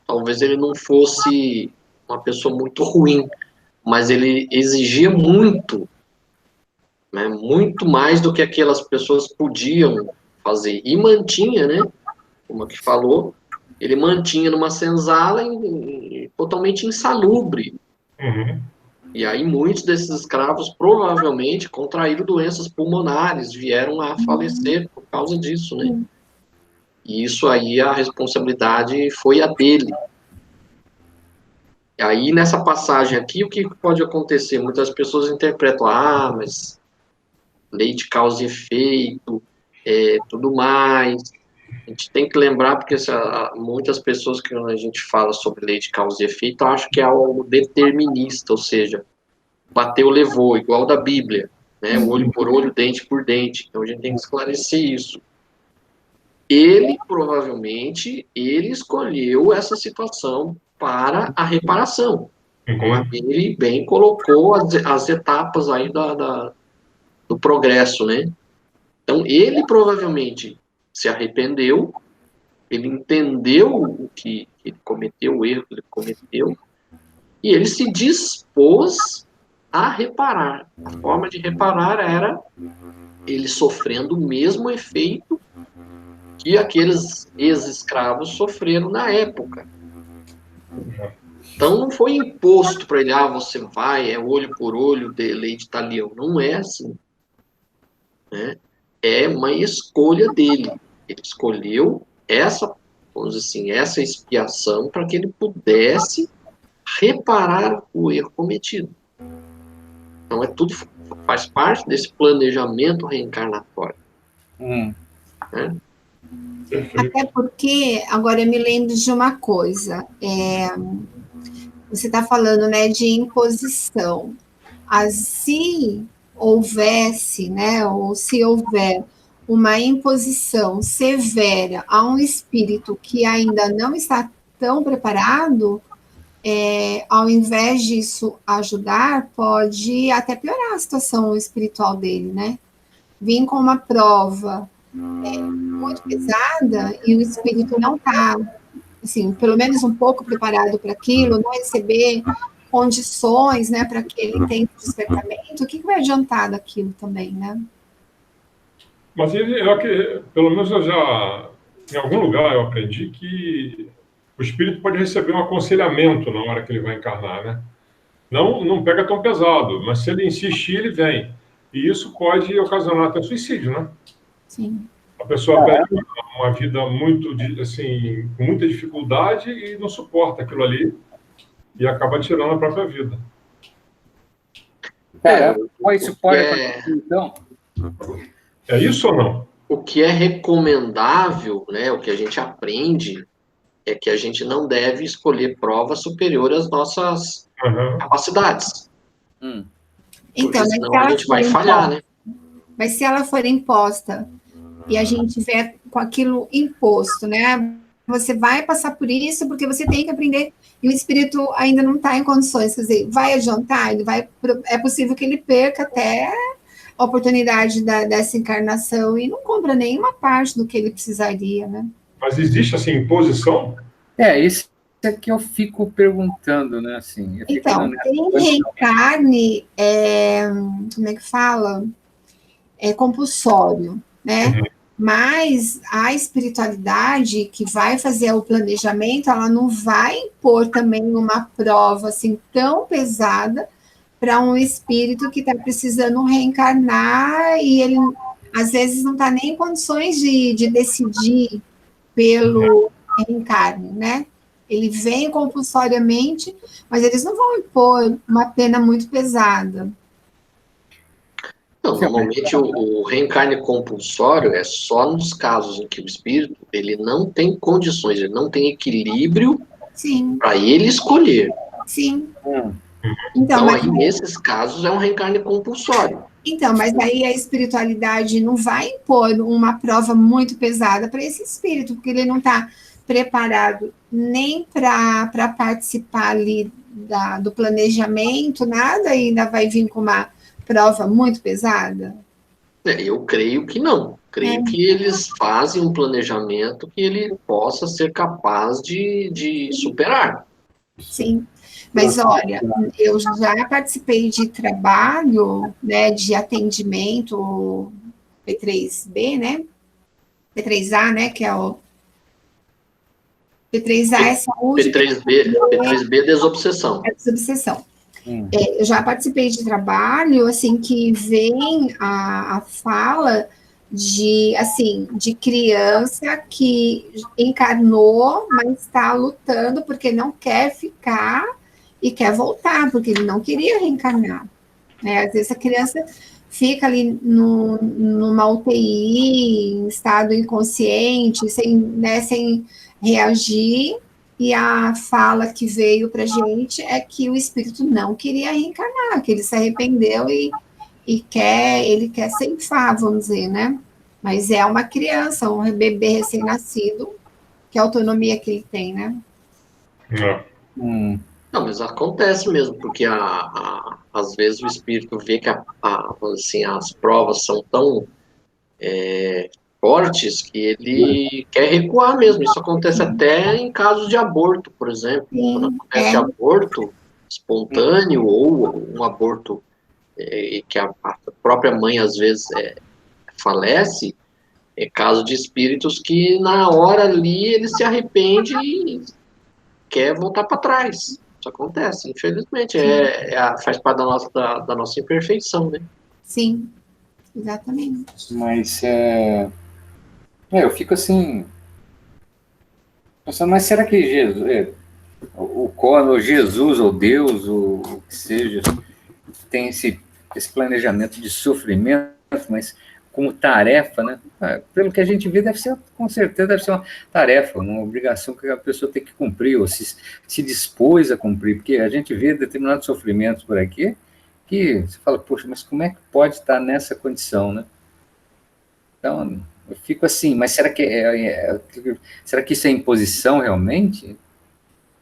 talvez ele não fosse uma pessoa muito ruim, mas ele exigia muito, né, muito mais do que aquelas pessoas podiam fazer. E mantinha, né, como aqui falou, ele mantinha numa senzala totalmente insalubre. Uhum. E aí muitos desses escravos provavelmente contraíram doenças pulmonares, vieram a falecer por causa disso, né? E isso aí, a responsabilidade foi a dele. E aí, nessa passagem aqui, o que pode acontecer? Muitas pessoas interpretam, mas lei de causa e efeito, tudo mais. A gente tem que lembrar, porque muitas pessoas que a gente fala sobre lei de causa e efeito acham que é algo determinista, ou seja, bateu, levou, igual da Bíblia, né? Olho por olho, dente por dente. Então a gente tem que esclarecer isso. Ele, provavelmente, ele escolheu essa situação para a reparação. Como ele bem colocou as etapas aí do progresso, né? Então, ele provavelmente se arrependeu, ele entendeu o que ele cometeu, o erro que ele cometeu, e ele se dispôs a reparar. A forma de reparar era ele sofrendo o mesmo efeito que aqueles ex-escravos sofreram na época. Então, não foi imposto para ele, você vai, é olho por olho, de lei de talião. Não é assim. Né? É uma escolha dele. Ele escolheu essa, vamos dizer assim, essa expiação para que ele pudesse reparar o erro cometido. Então, tudo faz parte desse planejamento reencarnatório. Né? Até porque, agora eu me lembro de uma coisa, você está falando, né, de imposição. Se houvesse, né, ou se houver uma imposição severa a um espírito que ainda não está tão preparado, ao invés disso ajudar, pode até piorar a situação espiritual dele, né? Vir com uma prova muito pesada e o espírito não está, assim, pelo menos um pouco preparado para aquilo, não receber condições, né, para que ele tenha despertamento, o que vai adiantar daquilo também, né? Mas pelo menos em algum lugar eu aprendi que o espírito pode receber um aconselhamento na hora que ele vai encarnar, né? Não pega tão pesado, mas se ele insistir, ele vem. E isso pode ocasionar até suicídio, né? Sim. A pessoa pega uma vida muito, assim, com muita dificuldade e não suporta aquilo ali e acaba tirando a própria vida. Isso pode acontecer, então? É isso ou não? O que é recomendável, né, o que a gente aprende, é que a gente não deve escolher provas superiores às nossas capacidades. Então, senão a gente vai falhar, né? Mas se ela for imposta e a gente vier com aquilo imposto, né? Você vai passar por isso porque você tem que aprender e o espírito ainda não está em condições, quer dizer, vai adiantar, é possível que ele perca até a oportunidade dessa encarnação e não compra nenhuma parte do que ele precisaria, né? Mas existe, assim, imposição? Isso é que eu fico perguntando, né? Assim, então, tem reencarne, como é que fala? É compulsório, né? Mas a espiritualidade que vai fazer o planejamento, ela não vai impor também uma prova assim tão pesada para um espírito que está precisando reencarnar e ele às vezes não está nem em condições de decidir pelo reencarne, né? Ele vem compulsoriamente, mas eles não vão impor uma pena muito pesada. Não, normalmente o reencarne compulsório é só nos casos em que o espírito ele não tem condições, ele não tem equilíbrio para ele escolher. Sim. Então aí, nesses casos, é um reencarne compulsório. Então, mas aí a espiritualidade não vai impor uma prova muito pesada para esse espírito, porque ele não está preparado nem para participar ali do planejamento, nada, ainda vai vir com uma prova muito pesada? Eu creio que não. Creio que eles fazem um planejamento que ele possa ser capaz de superar. Sim. Mas, olha, eu já participei de trabalho, né, de atendimento P3B, né? P3A, né, que é o... P3A é saúde... P3B é desobsessão. É desobsessão. Eu já participei de trabalho, assim, que vem a fala de criança que encarnou, mas está lutando porque não quer ficar e quer voltar, porque ele não queria reencarnar. Né? Às vezes a criança fica ali numa UTI, em estado inconsciente, sem reagir, e a fala que veio para a gente é que o espírito não queria reencarnar, que ele se arrependeu e ele quer ceifar, vamos dizer, né? Mas é uma criança, um bebê recém-nascido, que a autonomia que ele tem, né? Não, mas acontece mesmo, porque às vezes o espírito vê que assim, as provas são tão fortes que ele quer recuar mesmo. Isso acontece até em casos de aborto, por exemplo. Sim, quando acontece aborto espontâneo ou um aborto que a própria mãe às vezes falece, é caso de espíritos que na hora ali ele se arrepende e quer voltar para trás. Isso acontece, infelizmente. Faz parte da nossa imperfeição, né? Sim, exatamente. Mas eu fico assim, pensando, mas será que Jesus ou Deus, ou o que seja, tem esse planejamento de sofrimento, mas como tarefa, né? Pelo que a gente vê, com certeza deve ser uma tarefa, uma obrigação que a pessoa tem que cumprir, ou se dispôs a cumprir, porque a gente vê determinados sofrimentos por aqui, que você fala, poxa, mas como é que pode estar nessa condição, né? Então, eu fico assim, mas será que isso é imposição realmente?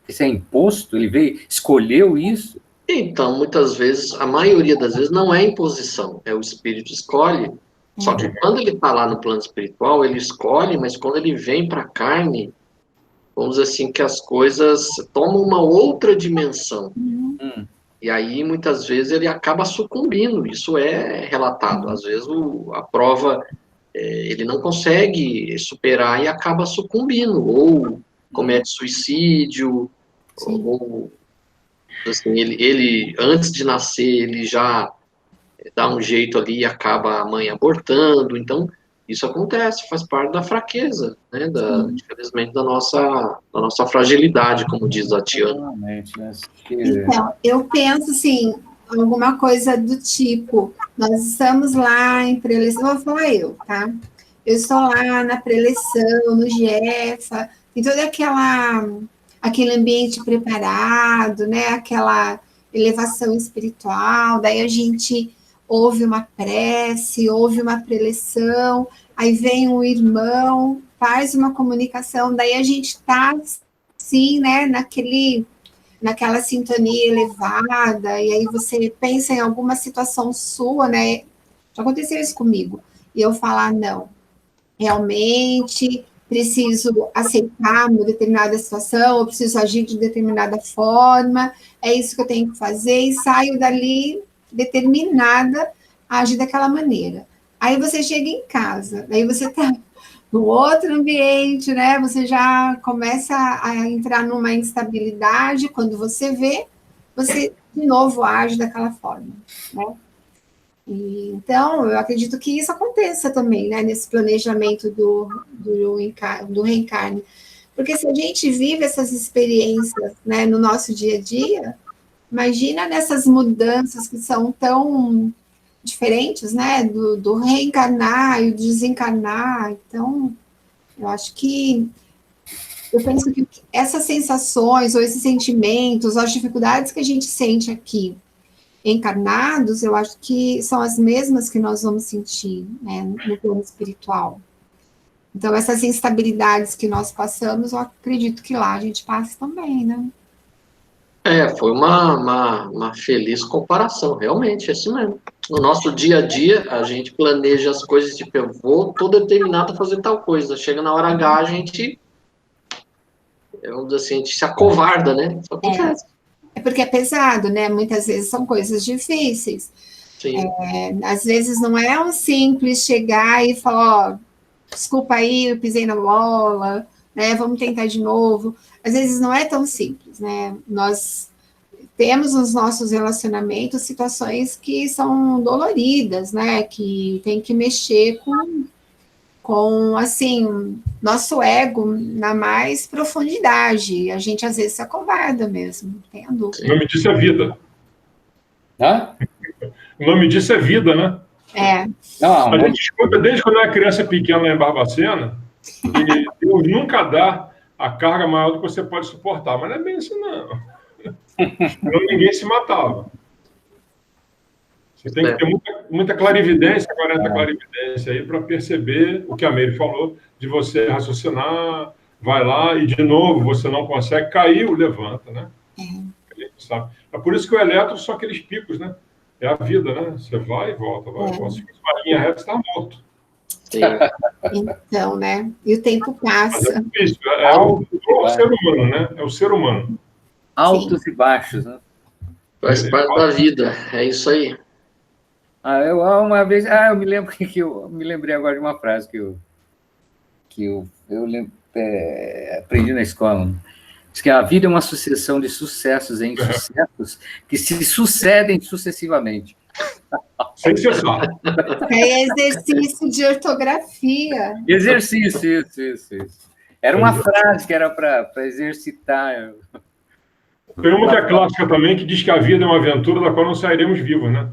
Isso é imposto? Ele escolheu isso? Então, muitas vezes, a maioria das vezes, não é imposição, o espírito escolhe. Só que quando ele está lá no plano espiritual, ele escolhe, mas quando ele vem para a carne, vamos dizer assim, que as coisas tomam uma outra dimensão. E aí, muitas vezes, ele acaba sucumbindo. Isso é relatado. Às vezes, a prova, ele não consegue superar e acaba sucumbindo. Ou comete suicídio, ou assim, ele antes de nascer, ele já dá um jeito ali e acaba a mãe abortando. Então, isso acontece, faz parte da fraqueza, né? Infelizmente, da nossa fragilidade, como diz a Tiana. Então, eu penso assim, alguma coisa do tipo, nós estamos lá em preleção, vou falar eu, tá? Eu estou lá na preleção, no GEFA, tem todo aquele ambiente preparado, né? Aquela elevação espiritual, daí a gente ouve uma prece, ouve uma preleção, aí vem um irmão, faz uma comunicação, daí a gente está, sim, né, naquela sintonia elevada, e aí você pensa em alguma situação sua, né, já aconteceu isso comigo, e eu falar, não, realmente preciso aceitar uma determinada situação, eu preciso agir de determinada forma, é isso que eu tenho que fazer, e saio dali determinada a agir daquela maneira. Aí você chega em casa, aí você está no outro ambiente, né? Você já começa a entrar numa instabilidade, quando você vê, você de novo age daquela forma, né? Então, eu acredito que isso aconteça também, né, nesse planejamento do reencarne. Porque se a gente vive essas experiências, né, no nosso dia a dia, imagina nessas mudanças que são tão diferentes, né, do reencarnar e o desencarnar. Então, eu penso que essas sensações ou esses sentimentos, as dificuldades que a gente sente aqui encarnados, eu acho que são as mesmas que nós vamos sentir, né, no plano espiritual. Então, essas instabilidades que nós passamos, eu acredito que lá a gente passa também, né? Foi uma feliz comparação, realmente, é assim mesmo. No nosso dia a dia, a gente planeja as coisas, tipo, eu tô determinado a fazer tal coisa. Chega na hora H, a gente, vamos dizer assim, a gente se acovarda, né? Isso acontece. É porque é pesado, né? Muitas vezes são coisas difíceis. Sim. Às vezes não é um simples chegar e falar, ó, desculpa aí, eu pisei na bola, né? Vamos tentar de novo. Às vezes não é tão simples, né? Nós temos nos nossos relacionamentos situações que são doloridas, né? Que tem que mexer com assim, nosso ego na mais profundidade. A gente às vezes se acovarda mesmo, tem a dúvida. O nome disso é vida. Hã? O nome disso é vida, né? A gente escuta desde quando eu era criança pequena lá em Barbacena, que Deus nunca dá a carga maior do que você pode suportar. Mas não é bem assim, não. Senão ninguém se matava. Você tem que ter muita clarividência, 40 clarividência aí, para perceber o que a Meire falou, de você raciocinar, vai lá e, de novo, você não consegue, caiu, levanta, né? Sabe? É por isso que o eletro são aqueles picos, né? É a vida, né? Você vai e volta, vai e volta. Se fosse uma linha reta, você está morto. Sim. Então, né? E o tempo passa. Mas é difícil. É o ser humano, né? É o ser humano. Altos e baixos, né? Faz parte da vida, é isso aí. Eu uma vez, eu me lembro que eu me lembrei agora de uma frase que eu aprendi na escola. Diz que a vida é uma sucessão de sucessos e insucessos que se sucedem sucessivamente. Sem cessar. É exercício de ortografia. Exercício, isso. Era uma frase que era para exercitar. Tem uma que é clássica também, que diz que a vida é uma aventura da qual não sairemos vivos, né?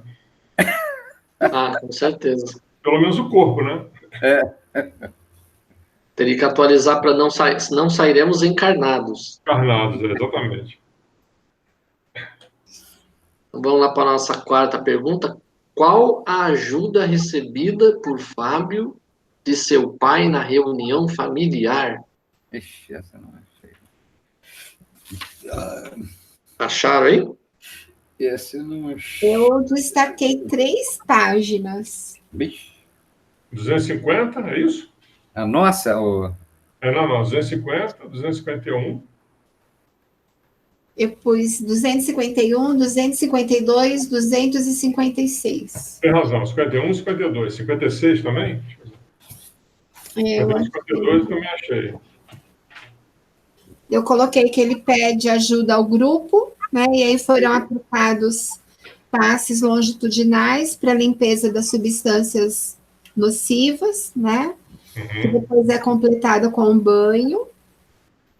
Com certeza. Pelo menos o corpo, né? Teria que atualizar para não sairemos encarnados. Encarnados, exatamente. Então, vamos lá para a nossa quarta pergunta. Qual a ajuda recebida por Fábio de seu pai na reunião familiar? Ixi, essa não achei. Acharam aí? Essa eu não achei. Eu destaquei 3 páginas. 250, é isso? Nossa, Não, 250, 251. Eu pus 251, 252, 256. Tem razão, 51 e 52. 56 também? 52 eu também achei. Eu coloquei que ele pede ajuda ao grupo, né? E aí foram aplicados passes longitudinais para limpeza das substâncias nocivas, né? Que depois é completado com um banho.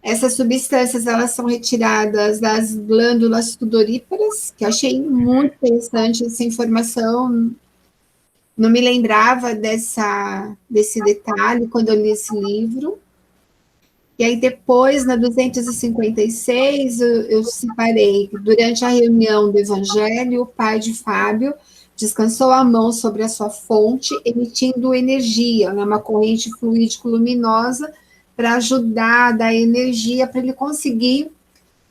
Essas substâncias, elas são retiradas das glândulas sudoríparas, que eu achei muito interessante essa informação. Não me lembrava desse detalhe quando eu li esse livro. E aí, depois, na 256, eu separei. Durante a reunião do Evangelho, o pai de Fábio descansou a mão sobre a sua fonte, emitindo energia, né, uma corrente fluídico-luminosa, para ajudar a dar energia, para ele conseguir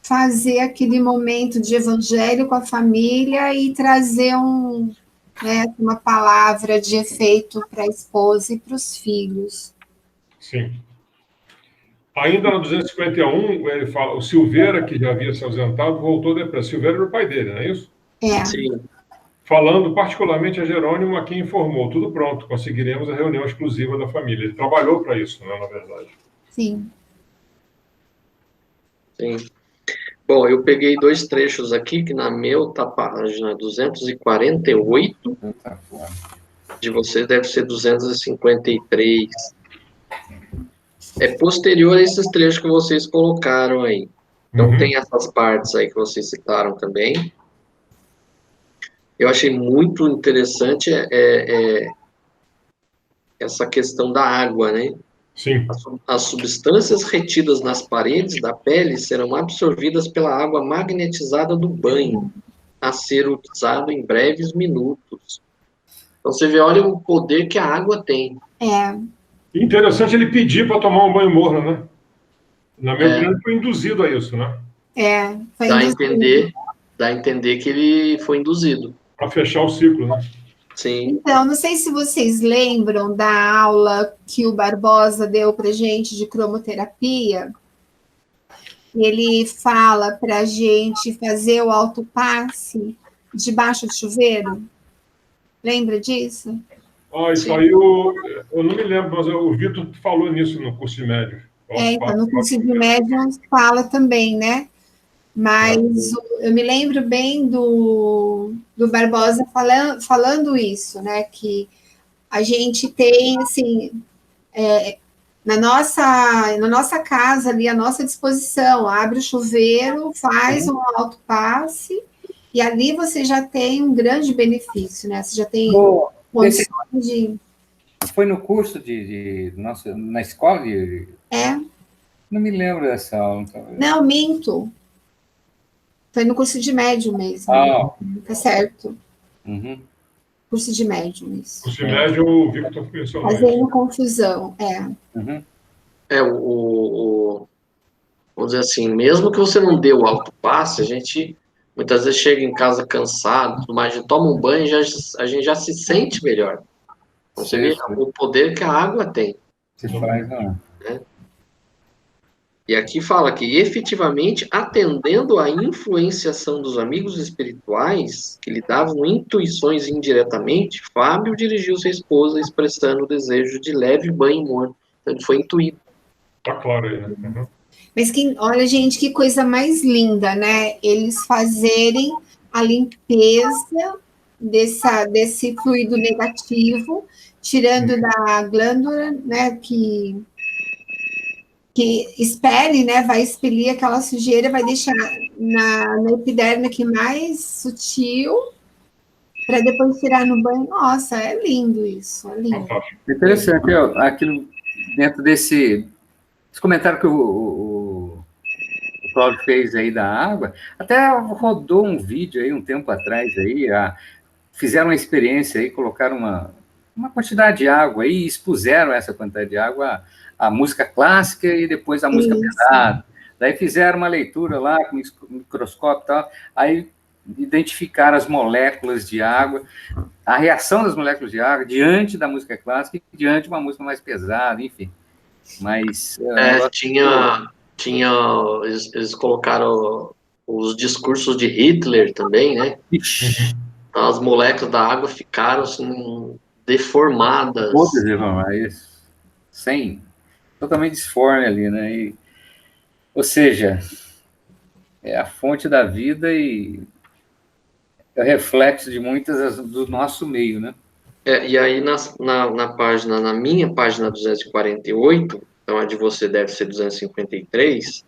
fazer aquele momento de Evangelho com a família e trazer uma palavra de efeito para a esposa e para os filhos. Sim. Ainda no 251, ele fala, o Silveira, que já havia se ausentado, voltou depressa. Silveira era o pai dele, não é isso? Sim. Falando particularmente a Jerônimo, a quem informou, tudo pronto, conseguiremos a reunião exclusiva da família. Ele trabalhou para isso, né, na verdade. Sim. Bom, eu peguei 2 trechos aqui, que na meu tá página 248, de vocês deve ser 253. É posterior a esses trechos que vocês colocaram aí. Então, tem essas partes aí que vocês citaram também. Eu achei muito interessante essa questão da água, né? Sim. As substâncias retidas nas paredes da pele serão absorvidas pela água magnetizada do banho, a ser usado em breves minutos. Então, você vê, olha o poder que a água tem. Interessante ele pedir para tomar um banho morno, né? Na minha opinião, ele foi induzido a isso, né? Foi Dá a entender que ele foi induzido. Para fechar o ciclo, né? Sim. Então, não sei se vocês lembram da aula que o Barbosa deu para gente de cromoterapia. Ele fala para a gente fazer o autopasse debaixo do chuveiro. Lembra disso? Isso aí eu não me lembro, mas o Vitor falou nisso no curso de médios. Então, no curso de médios fala também, né? Mas eu me lembro bem do Barbosa falando isso, né? Que a gente tem, assim, na nossa casa ali, à nossa disposição, abre o chuveiro, faz um autopasse, e ali você já tem um grande benefício, né? Você já tem Foi no curso nossa, na escola de... Não me lembro dessa aula. Não, minto. Foi no curso de médium mesmo. Tá certo. Uhum. Curso de médium, isso. Curso de médium, o Victor mencionou isso. Fazendo confusão, Uhum. Vamos dizer assim, mesmo que você não dê o autopasse, a gente muitas vezes chega em casa cansado, mas a gente toma um banho e a gente já se sente melhor. Você vê o poder que a água tem. Se faz, não. Né? E aqui fala que, efetivamente, atendendo à influenciação dos amigos espirituais, que lhe davam intuições indiretamente, Fábio dirigiu sua esposa expressando o desejo de leve banho morno. Então, ele foi intuído. Tá claro aí, né? Uhum. Mas olha, gente, que coisa mais linda, né? Eles fazerem a limpeza desse fluido negativo, tirando da glândula, né? Que expele, né? Vai expelir aquela sujeira, vai deixar na epiderme aqui mais sutil, para depois tirar no banho. Nossa, é lindo isso, é lindo. Interessante, aquilo dentro desse comentário que o Cláudio fez aí da água, até rodou um vídeo aí um tempo atrás aí, fizeram uma experiência aí, colocaram uma quantidade de água aí, e expuseram essa quantidade de água à música clássica e depois à música pesada. Daí fizeram uma leitura lá com microscópio e tal, aí identificaram as moléculas de água, a reação das moléculas de água diante da música clássica e diante de uma música mais pesada, enfim. Mas... eles colocaram os discursos de Hitler também, né? As moléculas da água ficaram assim, deformadas. Todas deformadas, totalmente disforme ali, né? Ou seja, é a fonte da vida e é o reflexo de muitas do nosso meio, né? E aí na minha página 248, então a de você deve ser 253,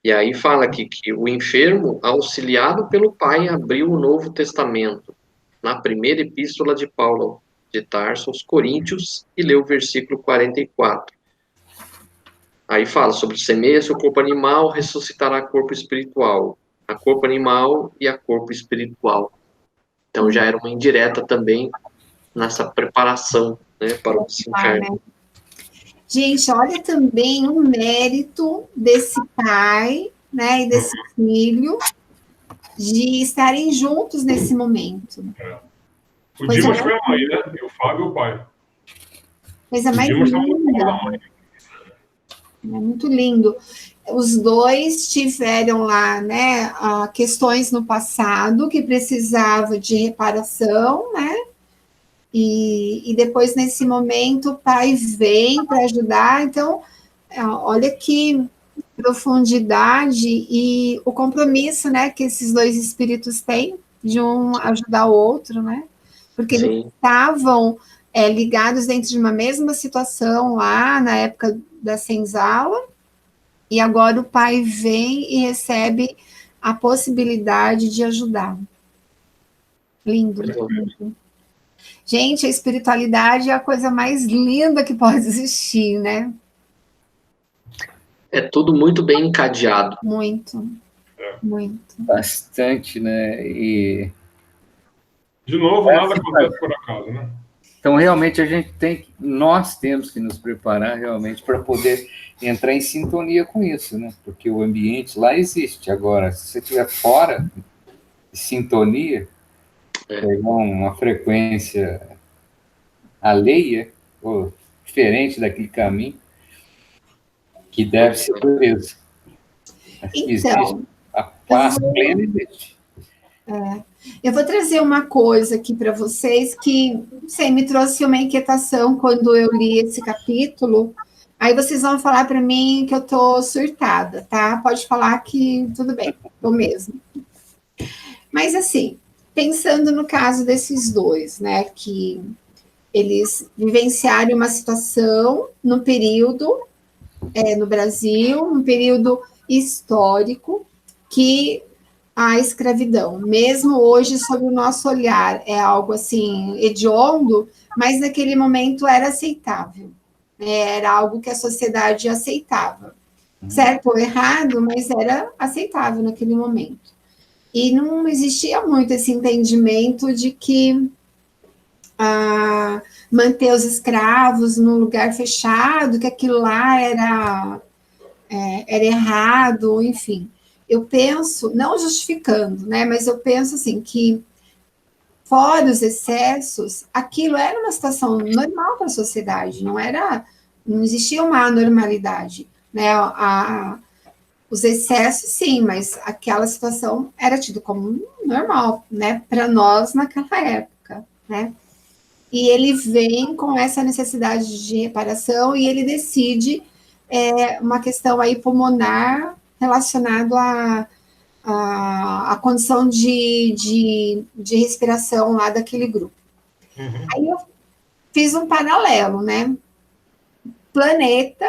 e aí fala aqui que o enfermo, auxiliado pelo Pai, abriu o Novo Testamento na primeira epístola de Paulo de Tarso aos Coríntios e leu o versículo 44. Aí fala sobre semeia-se o corpo animal, ressuscitará corpo espiritual. A corpo animal e a corpo espiritual. Então já era uma indireta também nessa preparação, né, para o desencarne. Gente, olha também o mérito desse pai, né, e desse filho de estarem juntos nesse momento. O Dimas foi a mãe, né? E o Fábio o pai. Coisa mais linda. É muito lindo. Os dois tiveram lá, né, questões no passado que precisavam de reparação, né? E depois, nesse momento, o pai vem para ajudar. Então, olha que profundidade e o compromisso, né, que esses dois espíritos têm de um ajudar o outro, né? Porque eles estavam ligados dentro de uma mesma situação lá na época da senzala, e agora o pai vem e recebe a possibilidade de ajudar. Lindo, lindo. Gente, a espiritualidade é a coisa mais linda que pode existir, né? É tudo muito bem encadeado. Muito, muito. Bastante, né? E... De novo, nada acontece por acaso, né? Então, realmente, nós temos que nos preparar realmente para poder entrar em sintonia com isso, né? Porque o ambiente lá existe. Agora, se você estiver fora de sintonia, pegar uma frequência alheia ou diferente daquele caminho, que deve ser preso. Então, a paz plena existe. Eu vou trazer uma coisa aqui para vocês que, não sei, me trouxe uma inquietação quando eu li esse capítulo. Aí vocês vão falar para mim que eu estou surtada, tá? Pode falar que tudo bem, tô mesmo. Mas, assim, pensando no caso desses dois, né, que eles vivenciaram uma situação no período, no Brasil, um período histórico, que a escravidão. Mesmo hoje, sob o nosso olhar, é algo assim hediondo, mas naquele momento era aceitável. Era algo que a sociedade aceitava. Certo ou errado, mas era aceitável naquele momento. E não existia muito esse entendimento de que manter os escravos num lugar fechado, que aquilo lá era errado, enfim. Eu penso, não justificando, né, mas eu penso assim que, fora os excessos, aquilo era uma situação normal para a sociedade, não existia uma anormalidade, né, os excessos, sim, mas aquela situação era tido como normal, né, para nós naquela época, né. E ele vem com essa necessidade de reparação e ele decide uma questão aí pulmonar relacionado à condição de respiração lá daquele grupo. Aí eu fiz um paralelo, né? Planeta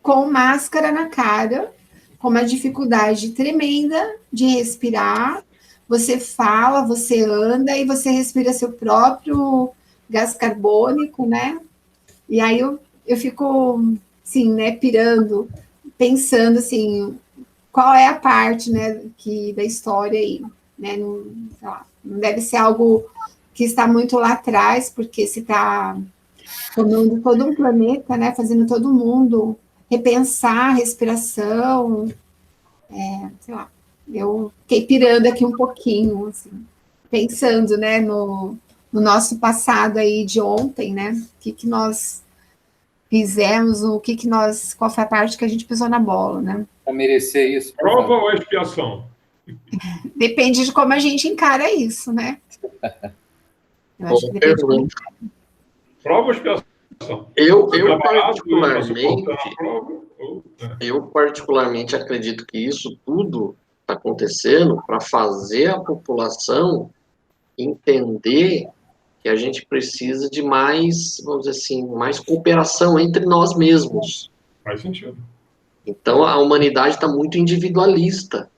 com máscara na cara, com uma dificuldade tremenda de respirar. Você fala, você anda e você respira seu próprio gás carbônico, né? E aí eu fico, assim, né, pirando, pensando, assim, qual é a parte, né, da história aí, né? Não, sei lá, não deve ser algo que está muito lá atrás, porque se está tomando todo um planeta, né, fazendo todo mundo repensar a respiração, sei lá, eu fiquei pirando aqui um pouquinho, assim, pensando, né, no nosso passado aí de ontem, né, o que nós fizemos, qual foi a parte que a gente pisou na bola, né? Para merecer isso. Prova ou expiação? Depende de como a gente encara isso, né? Eu acho que depende de como... Prova ou expiação? Eu particularmente acredito que isso tudo está acontecendo para fazer a população entender que a gente precisa de mais, vamos dizer assim, mais cooperação entre nós mesmos. Faz sentido. Então, a humanidade está muito individualista.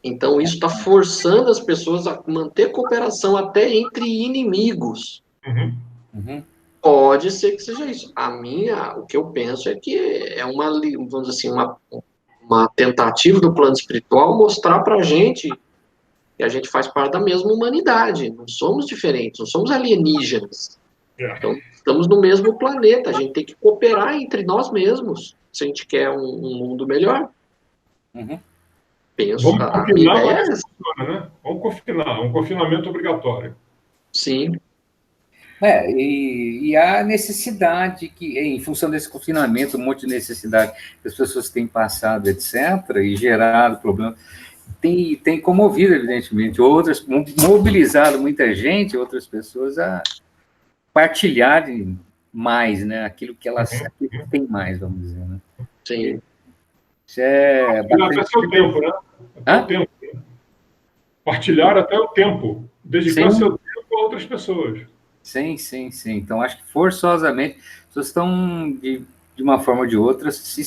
Então, isso está forçando as pessoas a manter cooperação até entre inimigos. Pode ser que seja isso. O que eu penso é que é vamos dizer assim, uma tentativa do plano espiritual mostrar para a gente que a gente faz parte da mesma humanidade. Não somos diferentes, não somos alienígenas. Então, estamos no mesmo planeta. A gente tem que cooperar entre nós mesmos se a gente quer um mundo melhor. Penso, Vamos confinar, né? Vamos confinar, um confinamento obrigatório. Sim. E há necessidade que, em função desse confinamento, um monte de necessidade que as pessoas têm passado, etc., e gerado problemas, tem comovido, evidentemente, mobilizado muita gente, outras pessoas a partilharem mais, né, aquilo que elas têm mais, vamos dizer, né? Sim. Isso é bastante... Até seu tempo, né? Até o tempo. Partilhar até o tempo. Dedicar seu tempo a outras pessoas. Sim. Então, acho que forçosamente, as pessoas estão, de uma forma ou de outra, se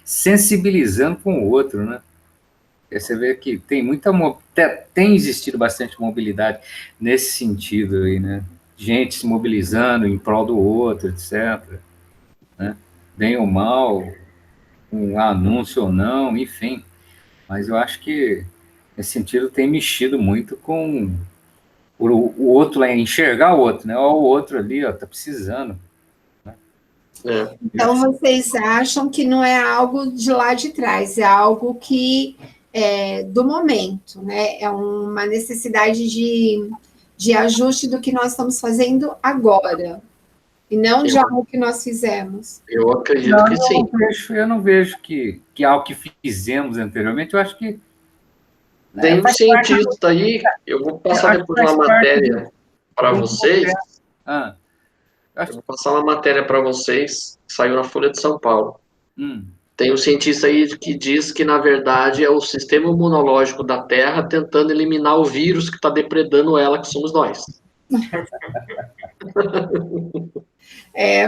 sensibilizando com o outro, né? Você vê que tem existido bastante mobilidade nesse sentido aí, né? Gente se mobilizando em prol do outro, etc. Né? Bem ou mal, um anúncio ou não, enfim. Mas eu acho que, nesse sentido, tem mexido muito com o outro, enxergar o outro, né? Ó, o outro ali, ó, tá precisando. Né? Então, vocês acham que não é algo de lá de trás, é algo que do momento, né? É uma necessidade de ajuste do que nós estamos fazendo agora, e não de algo que nós fizemos. Eu acredito que sim. Eu não vejo que algo que fizemos anteriormente, eu acho que... Tem um cientista aí, eu vou passar depois uma matéria para vocês. Eu vou passar uma matéria para vocês, que saiu na Folha de São Paulo. Tem um cientista aí que diz que, na verdade, é o sistema imunológico da Terra tentando eliminar o vírus que está depredando ela, que somos nós.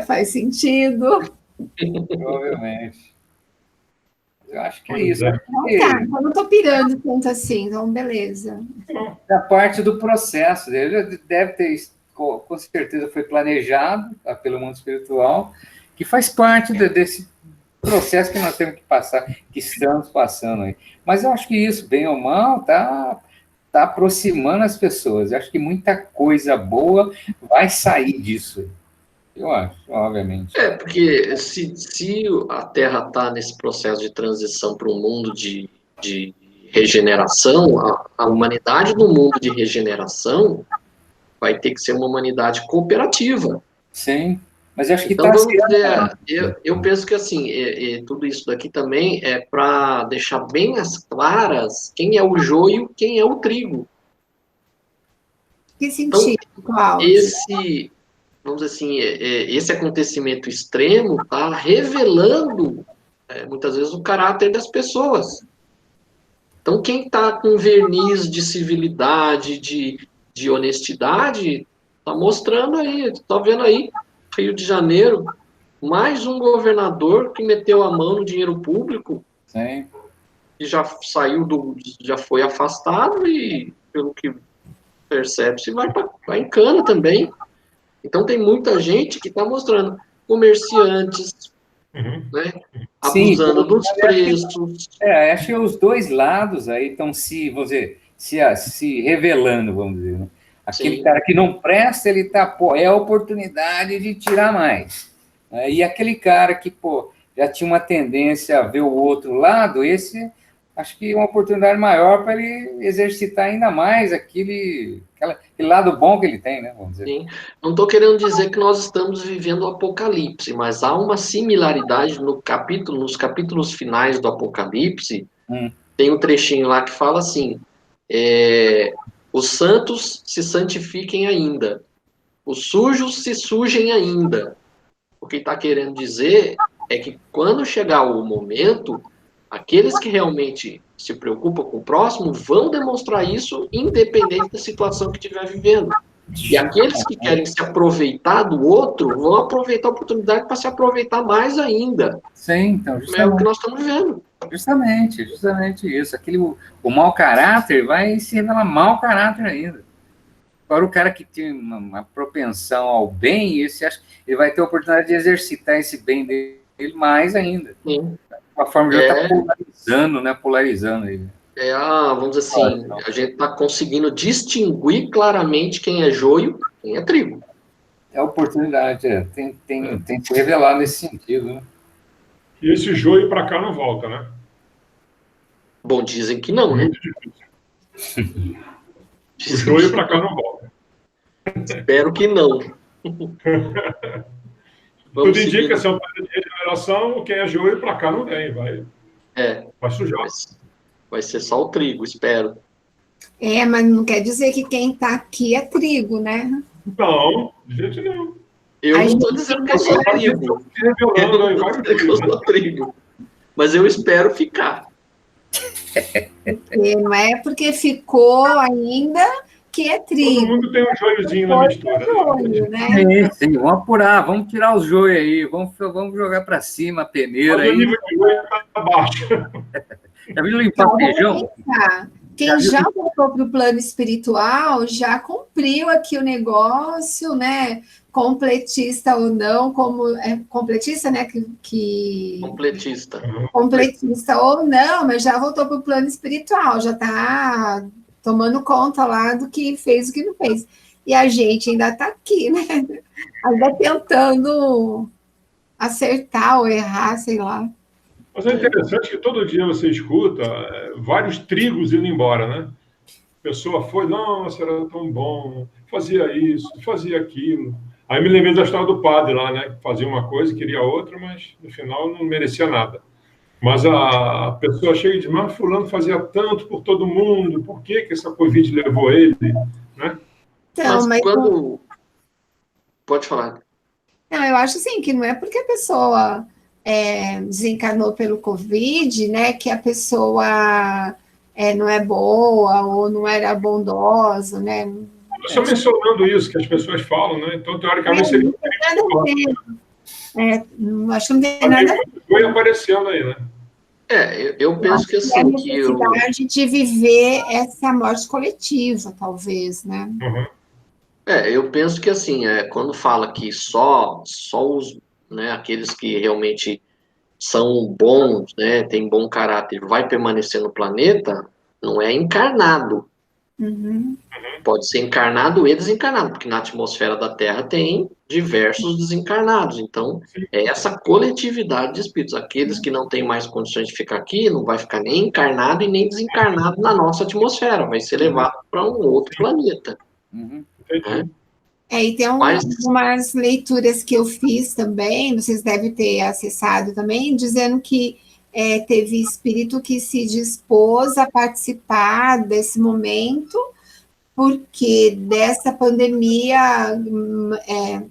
Faz sentido. Provavelmente. Eu acho que é isso. Então, tá, eu não estou pirando tanto assim, então beleza. Da parte do processo, ele deve ter, com certeza foi planejado pelo mundo espiritual, que faz parte desse processo que nós temos que passar, que estamos passando aí. Mas eu acho que isso, bem ou mal, tá aproximando as pessoas. Eu acho que muita coisa boa vai sair disso. Eu acho, obviamente. Porque se a Terra está nesse processo de transição para um mundo de regeneração, a humanidade no mundo de regeneração vai ter que ser uma humanidade cooperativa. Sim, mas eu acho que então, vamos dizer, eu penso que assim, tudo isso daqui também é para deixar bem as claras quem é o joio, quem é o trigo. Que sentido, então, Cláudio? Vamos dizer assim, esse acontecimento extremo está revelando, muitas vezes, o caráter das pessoas. Então, quem está com verniz de civilidade, de honestidade, está mostrando aí, está vendo aí, Rio de Janeiro, mais um governador que meteu a mão no dinheiro público, sim, e já já foi afastado e, pelo que percebe-se, vai em cana também. Então, tem muita gente que está mostrando comerciantes, né, abusando dos preços. Acho que os dois lados aí estão vamos dizer, se revelando, vamos dizer. Né? Aquele cara que não presta, ele é a oportunidade de tirar mais. E aquele cara que, já tinha uma tendência a ver o outro lado, esse, acho que é uma oportunidade maior para ele exercitar ainda mais aquele lado bom que ele tem, né? Vamos dizer. Sim. Não estou querendo dizer que nós estamos vivendo o Apocalipse, mas há uma similaridade nos capítulos finais do Apocalipse. Tem um trechinho lá que fala assim: os santos se santifiquem ainda, os sujos se sujem ainda. O que está querendo dizer é que quando chegar o momento, aqueles que realmente se preocupam com o próximo vão demonstrar isso independente da situação que estiver vivendo. E aqueles que querem se aproveitar do outro vão aproveitar a oportunidade para se aproveitar mais ainda. Sim, então, é o que nós estamos vivendo. Justamente isso. O mau caráter vai se revelar mau caráter ainda. Agora, o cara que tem uma propensão ao bem, ele vai ter a oportunidade de exercitar esse bem dele mais ainda. Sim. A forma de estar polarizando, né? Polarizando ele. Vamos dizer assim, a gente está conseguindo distinguir claramente quem é joio e quem é trigo. É a oportunidade, tem que revelar nesse sentido, né? E esse joio para cá não volta, né? Bom, dizem que não, né? Muito difícil. O joio para cá não volta. Espero que não. Tudo indica que se é um planeta de regeneração, quem é joio para cá não vem, vai sujar. Vai ser só o trigo, espero. Mas não quer dizer que quem está aqui é trigo, né? Não, de jeito nenhum. Eu não estou dizendo que eu sou trigo. Eu não estou dizendo que eu sou trigo. Mas eu espero ficar. Não é porque ficou ainda que é trigo. Todo mundo tem um joiozinho na mistura. Joio, né? Sim, vamos apurar, vamos tirar os joios aí, vamos jogar para cima a peneira. Mas aí. O nível de joio está baixo. Já viu limpar feijão? Quem já voltou para o plano espiritual já cumpriu aqui o negócio, né? Completista ou não, como completista, né? Completista ou não, mas já voltou para o plano espiritual, já está tomando conta lá do que fez e o que não fez. E a gente ainda está aqui, né? Ainda tentando acertar ou errar, sei lá. Mas é interessante que todo dia você escuta vários trigos indo embora, né? A pessoa foi, nossa, era tão bom, fazia isso, fazia aquilo. Aí me lembrei da história do padre lá, né? Que fazia uma coisa, queria outra, mas no final não merecia nada. Mas a pessoa chega e diz, mas fulano fazia tanto por todo mundo, por que essa Covid levou ele? Né? Então, mas quando... Pode falar. Não, eu acho assim, que não é porque a pessoa desencarnou pelo Covid, né, que a pessoa não é boa ou não era bondosa, né? Eu estou mencionando isso, que as pessoas falam, né? Então, teoricamente, seria... Acho que não tem nada a ver. Foi aparecendo aí, né? Eu penso que assim... É a necessidade de viver essa morte coletiva, talvez, né? Uhum. Eu penso que assim, quando fala que só os, né, aqueles que realmente são bons, né, têm bom caráter, vai permanecer no planeta, não é encarnado. Uhum. Pode ser encarnado e desencarnado, porque na atmosfera da Terra tem diversos desencarnados. Então, é essa coletividade de espíritos. Aqueles que não têm mais condições de ficar aqui, não vai ficar nem encarnado e nem desencarnado na nossa atmosfera, vai ser levado para um outro planeta. Uhum. Né? E tem umas leituras que eu fiz também, vocês devem ter acessado também, dizendo que teve espírito que se dispôs a participar desse momento, porque dessa pandemia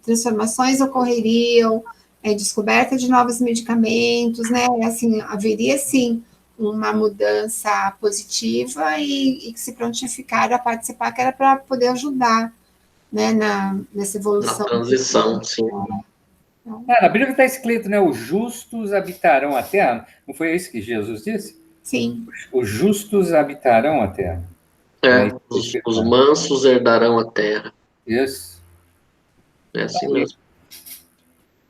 transformações ocorreriam, descoberta de novos medicamentos, né? Assim, haveria sim uma mudança positiva e que se prontificaram a participar, que era para poder ajudar, né, nessa evolução. Na transição, sim. Na Bíblia está escrito, né? Os justos habitarão a terra. Não foi isso que Jesus disse? Sim. Os justos habitarão a terra. Os mansos herdarão a terra. Isso. É assim mesmo.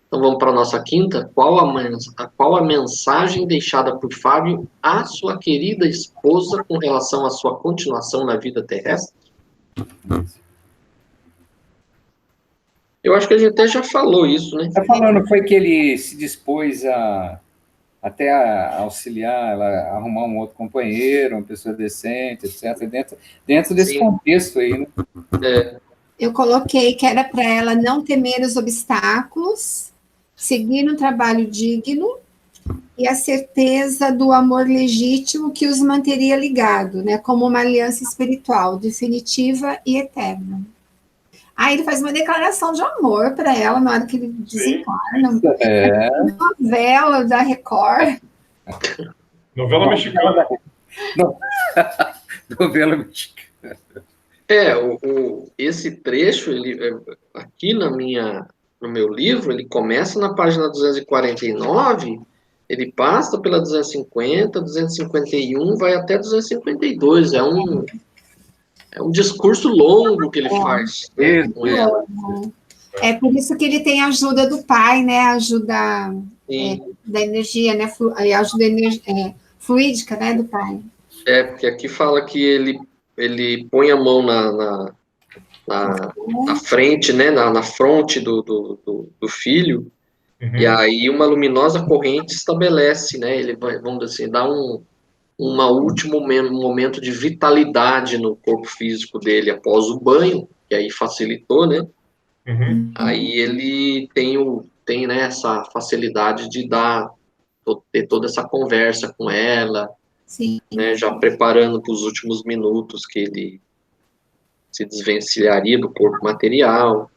Então vamos para a nossa quinta. Qual a mensagem deixada por Fábio à sua querida esposa com relação à sua continuação na vida terrestre? Eu acho que a gente até já falou isso, né? Está falando, foi que ele se dispôs até a auxiliar ela a arrumar um outro companheiro, uma pessoa decente, etc. Dentro desse contexto aí, né? Eu coloquei que era para ela não temer os obstáculos, seguir um trabalho digno e a certeza do amor legítimo que os manteria ligados, né, como uma aliança espiritual definitiva e eterna. Aí ele faz uma declaração de amor para ela na hora que ele desencarna. Novela da Record. Novela mexicana. Novela mexicana. Esse trecho, aqui no meu livro, ele começa na página 249, ele passa pela 250, 251, vai até 252. É um discurso longo que ele faz, né, com ela. É por isso que ele tem a ajuda do pai, né? A ajuda da energia, né? A ajuda fluídica, né, do pai. Porque aqui fala que ele põe a mão na frente, né, na fronte do filho, e aí uma luminosa corrente estabelece, né? Ele vai, vamos dizer assim, dá um último momento de vitalidade no corpo físico dele após o banho, que aí facilitou, né? Aí ele tem, né, essa facilidade de ter toda essa conversa com ela, né, já preparando para os últimos minutos que ele se desvencilharia do corpo material.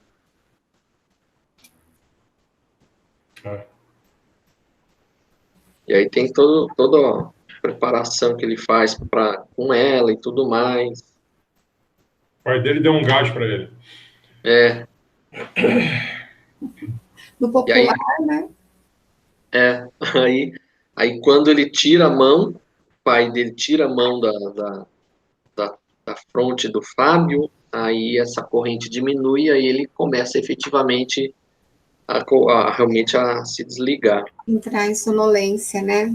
E aí tem toda a preparação que ele faz com ela e tudo mais. O pai dele deu um gás para ele. No popular, né? Aí quando ele tira a mão, o pai dele tira a mão da fronte do Fábio, aí essa corrente diminui, aí ele começa efetivamente realmente a se desligar. Entrar em sonolência, né?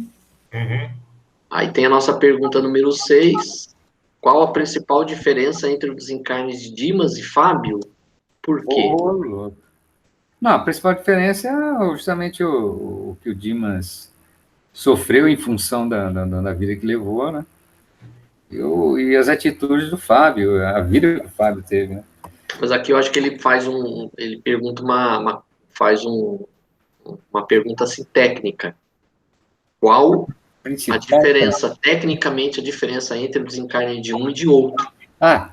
Aí tem a nossa pergunta número 6. Qual a principal diferença entre o desencarne de Dimas e Fábio? Por quê? Não, a principal diferença é justamente o que o Dimas sofreu em função da vida que levou, né? E as atitudes do Fábio, a vida que o Fábio teve, né? Mas aqui eu acho que ele pergunta faz uma pergunta assim técnica. Qual a diferença, tecnicamente, a diferença entre o desencarne de um e de outro? Para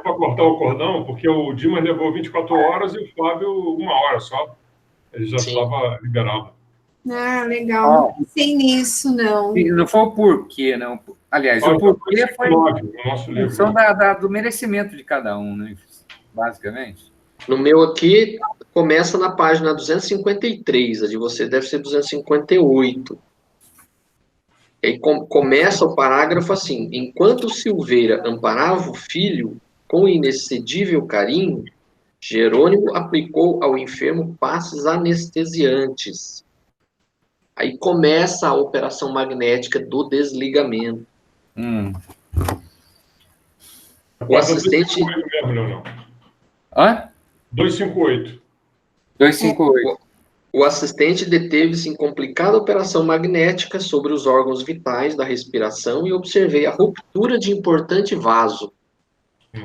cortar o cordão, porque o Dimas levou 24 horas e o Fábio 1 hora só. Ele já estava liberado. Legal. Não pensei nisso, não. Não foi o porquê, não. Aliás, o porquê foi no nosso livro, função do merecimento de cada um, né? Basicamente. No meu aqui, começa na página 253, a de você deve ser 258. E aí começa o parágrafo assim: enquanto Silveira amparava o filho com inexcedível carinho, Jerônimo aplicou ao enfermo passes anestesiantes. Aí começa a operação magnética do desligamento. O assistente... 258 mesmo, Leonel. Hã? 258. 258. O assistente deteve-se em complicada operação magnética sobre os órgãos vitais da respiração e observei a ruptura de importante vaso.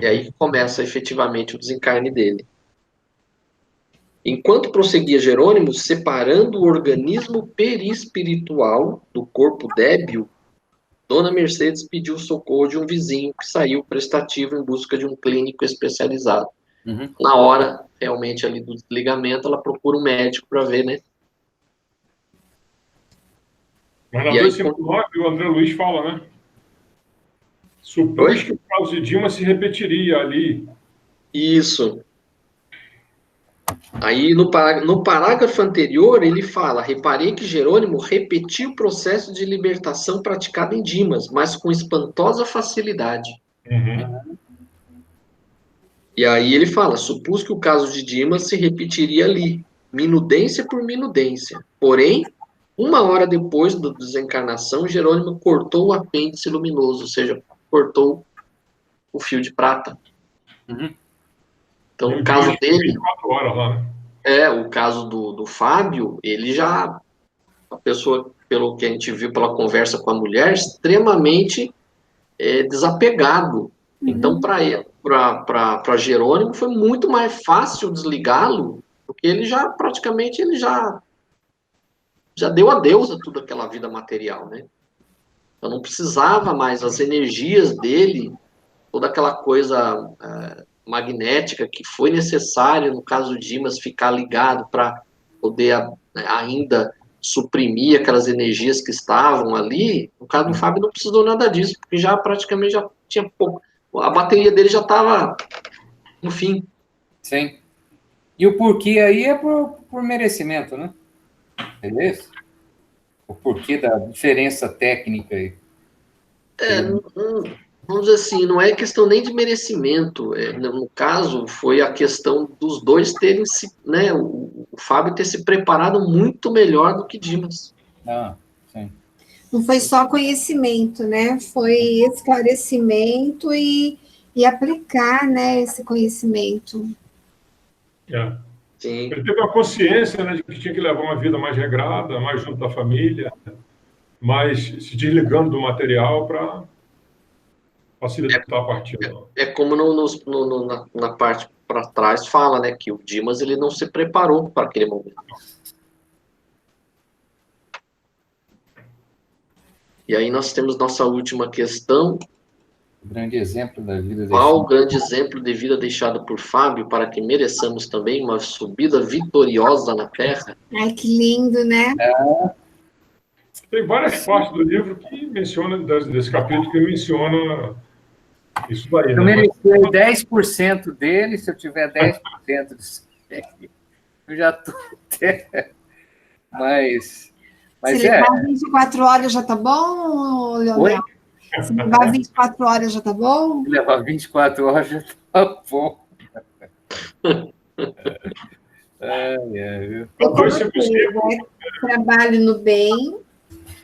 E aí começa efetivamente o desencarne dele. Enquanto prosseguia Jerônimo, separando o organismo perispiritual do corpo débil, Dona Mercedes pediu socorro de um vizinho que saiu prestativo em busca de um clínico especializado. Na hora, realmente, ali do desligamento, ela procura um médico para ver, né? Mas na 259, o André Luiz fala, né? Supôs que o caso de Dimas se repetiria ali. Isso. Aí, no parágrafo anterior, ele fala: reparei que Jerônimo repetiu o processo de libertação praticado em Dimas, mas com espantosa facilidade. E aí ele fala: supus que o caso de Dimas se repetiria ali, minudência por minudência. Porém, 1 hora depois da desencarnação, Jerônimo cortou o apêndice luminoso, ou seja, cortou o fio de prata. Então, o caso dele... 24 horas lá, né? O caso do Fábio, ele já... A pessoa, pelo que a gente viu pela conversa com a mulher, extremamente desapegado. Então, para Jerônimo, foi muito mais fácil desligá-lo, porque ele já, praticamente, já deu adeus a toda aquela vida material, né? Então, não precisava mais, as energias dele, toda aquela coisa magnética que foi necessária, no caso de Dimas, ficar ligado para poder ainda suprimir aquelas energias que estavam ali. No caso do Fábio, não precisou nada disso, porque já praticamente já tinha pouco. A bateria dele já estava no fim. Sim. E o porquê aí é por merecimento, né? Beleza? O porquê da diferença técnica aí. Vamos dizer assim, não é questão nem de merecimento. No caso, foi a questão dos dois terem se, né, o Fábio ter se preparado muito melhor do que Dimas. Sim. Não foi só conhecimento, né? Foi esclarecimento e aplicar, né, esse conhecimento. Sim. Ele teve a consciência, né, de que tinha que levar uma vida mais regrada, mais junto da família, mais se desligando do material para facilitar a partida. Como na parte para trás fala, né, que o Dimas ele não se preparou para aquele momento. E aí nós temos nossa última questão. Grande exemplo da vida. Qual o grande exemplo de vida deixado por Fábio para que mereçamos também uma subida vitoriosa na Terra? Ai, que lindo, né? Tem várias partes do livro que menciona, desse capítulo, que menciona isso daí. Eu mereci 10% dele, se eu tiver 10% disso, eu já estou até... Mas se levar 24 horas já tá bom, Leonel? Se levar 24 horas já tá bom? Se levar 24 horas já tá bom. Trabalho no bem,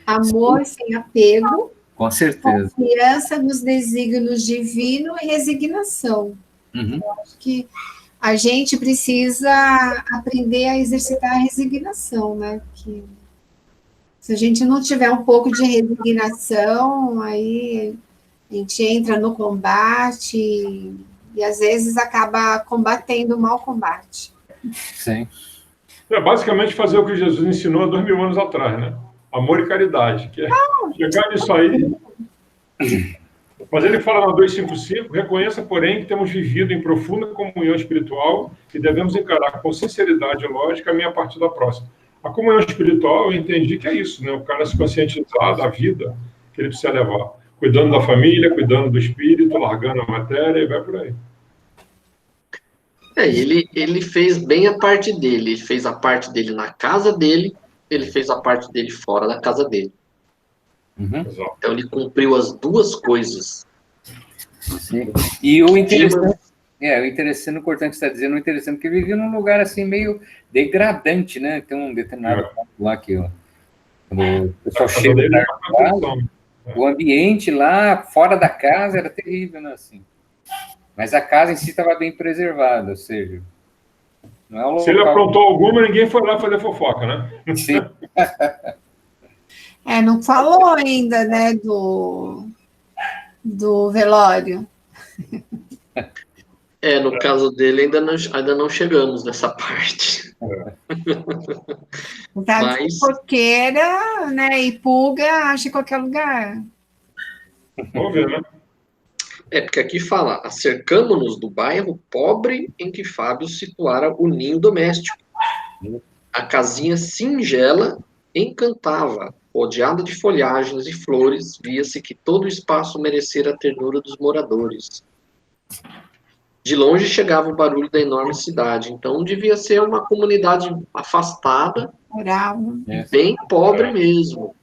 amor sem apego, com certeza, confiança nos desígnios divinos e resignação. Eu acho que a gente precisa aprender a exercitar a resignação, né? Porque se a gente não tiver um pouco de resignação, aí a gente entra no combate e às vezes acaba combatendo o mau combate. Sim. Basicamente fazer o que Jesus ensinou há 2000 anos atrás, né? Amor e caridade, que é chegar nisso aí. Mas ele fala na 255, reconheça, porém, que temos vivido em profunda comunhão espiritual e devemos encarar com sinceridade e lógica a minha parte da próxima. A comunhão espiritual, eu entendi que é isso, né? O cara se conscientizar da vida que ele precisa levar. Cuidando da família, cuidando do espírito, largando a matéria e vai por aí. Ele fez bem a parte dele. Ele fez a parte dele na casa dele, ele fez a parte dele fora da casa dele. Uhum. Então ele cumpriu as duas coisas. Sim. E o interessante, o interessante, no importante que você está dizendo, o interessante é que ele vivia num lugar assim meio degradante, né? Tem um determinado ponto lá que quando o pessoal chega da casa, o ambiente lá fora da casa era terrível, né? Assim. Mas a casa em si estava bem preservada, ou seja, não é um local... Se ele aprontou alguma, ninguém foi lá fazer fofoca, né? Sim. Não falou ainda, né, do velório. No caso dele, ainda não chegamos nessa parte. Mas... Fofoqueira, né, e pulga acha em qualquer lugar. Vamos ver, né? Porque aqui fala, acercamo-nos do bairro pobre em que Fábio situara o ninho doméstico. A casinha singela encantava, rodeada de folhagens e flores, via-se que todo o espaço merecera a ternura dos moradores. De longe chegava o barulho da enorme cidade, então devia ser uma comunidade afastada, e bem pobre mesmo.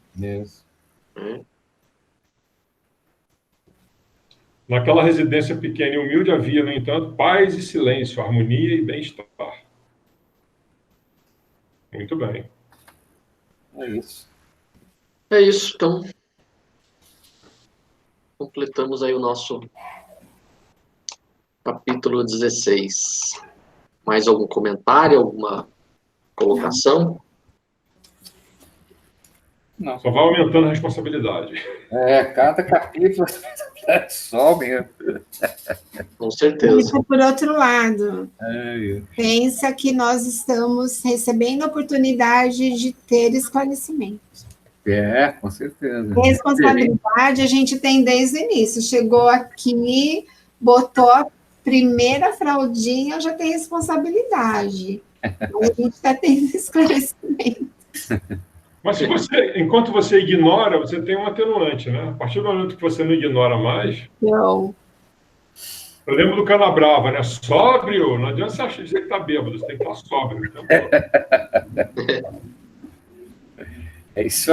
Naquela residência pequena e humilde havia, no entanto, paz e silêncio, harmonia e bem-estar. Muito bem. É isso, então. Completamos aí o nosso capítulo 16. Mais algum comentário, alguma colocação? Não. Só vai aumentando a responsabilidade. Cada capítulo sobe. Com certeza. E por outro lado, pensa que nós estamos recebendo a oportunidade de ter esclarecimento. Com certeza. Responsabilidade a gente tem desde o início. Chegou aqui, botou a primeira fraldinha, já tem responsabilidade. Mas a gente está tendo esclarecimento. Mas enquanto você ignora, você tem um atenuante, né? A partir do momento que você não ignora mais... Não. Eu lembro do Canabrava, né? Sóbrio, não adianta você dizer que está bêbado, você tem que estar sóbrio. Então... É isso aí.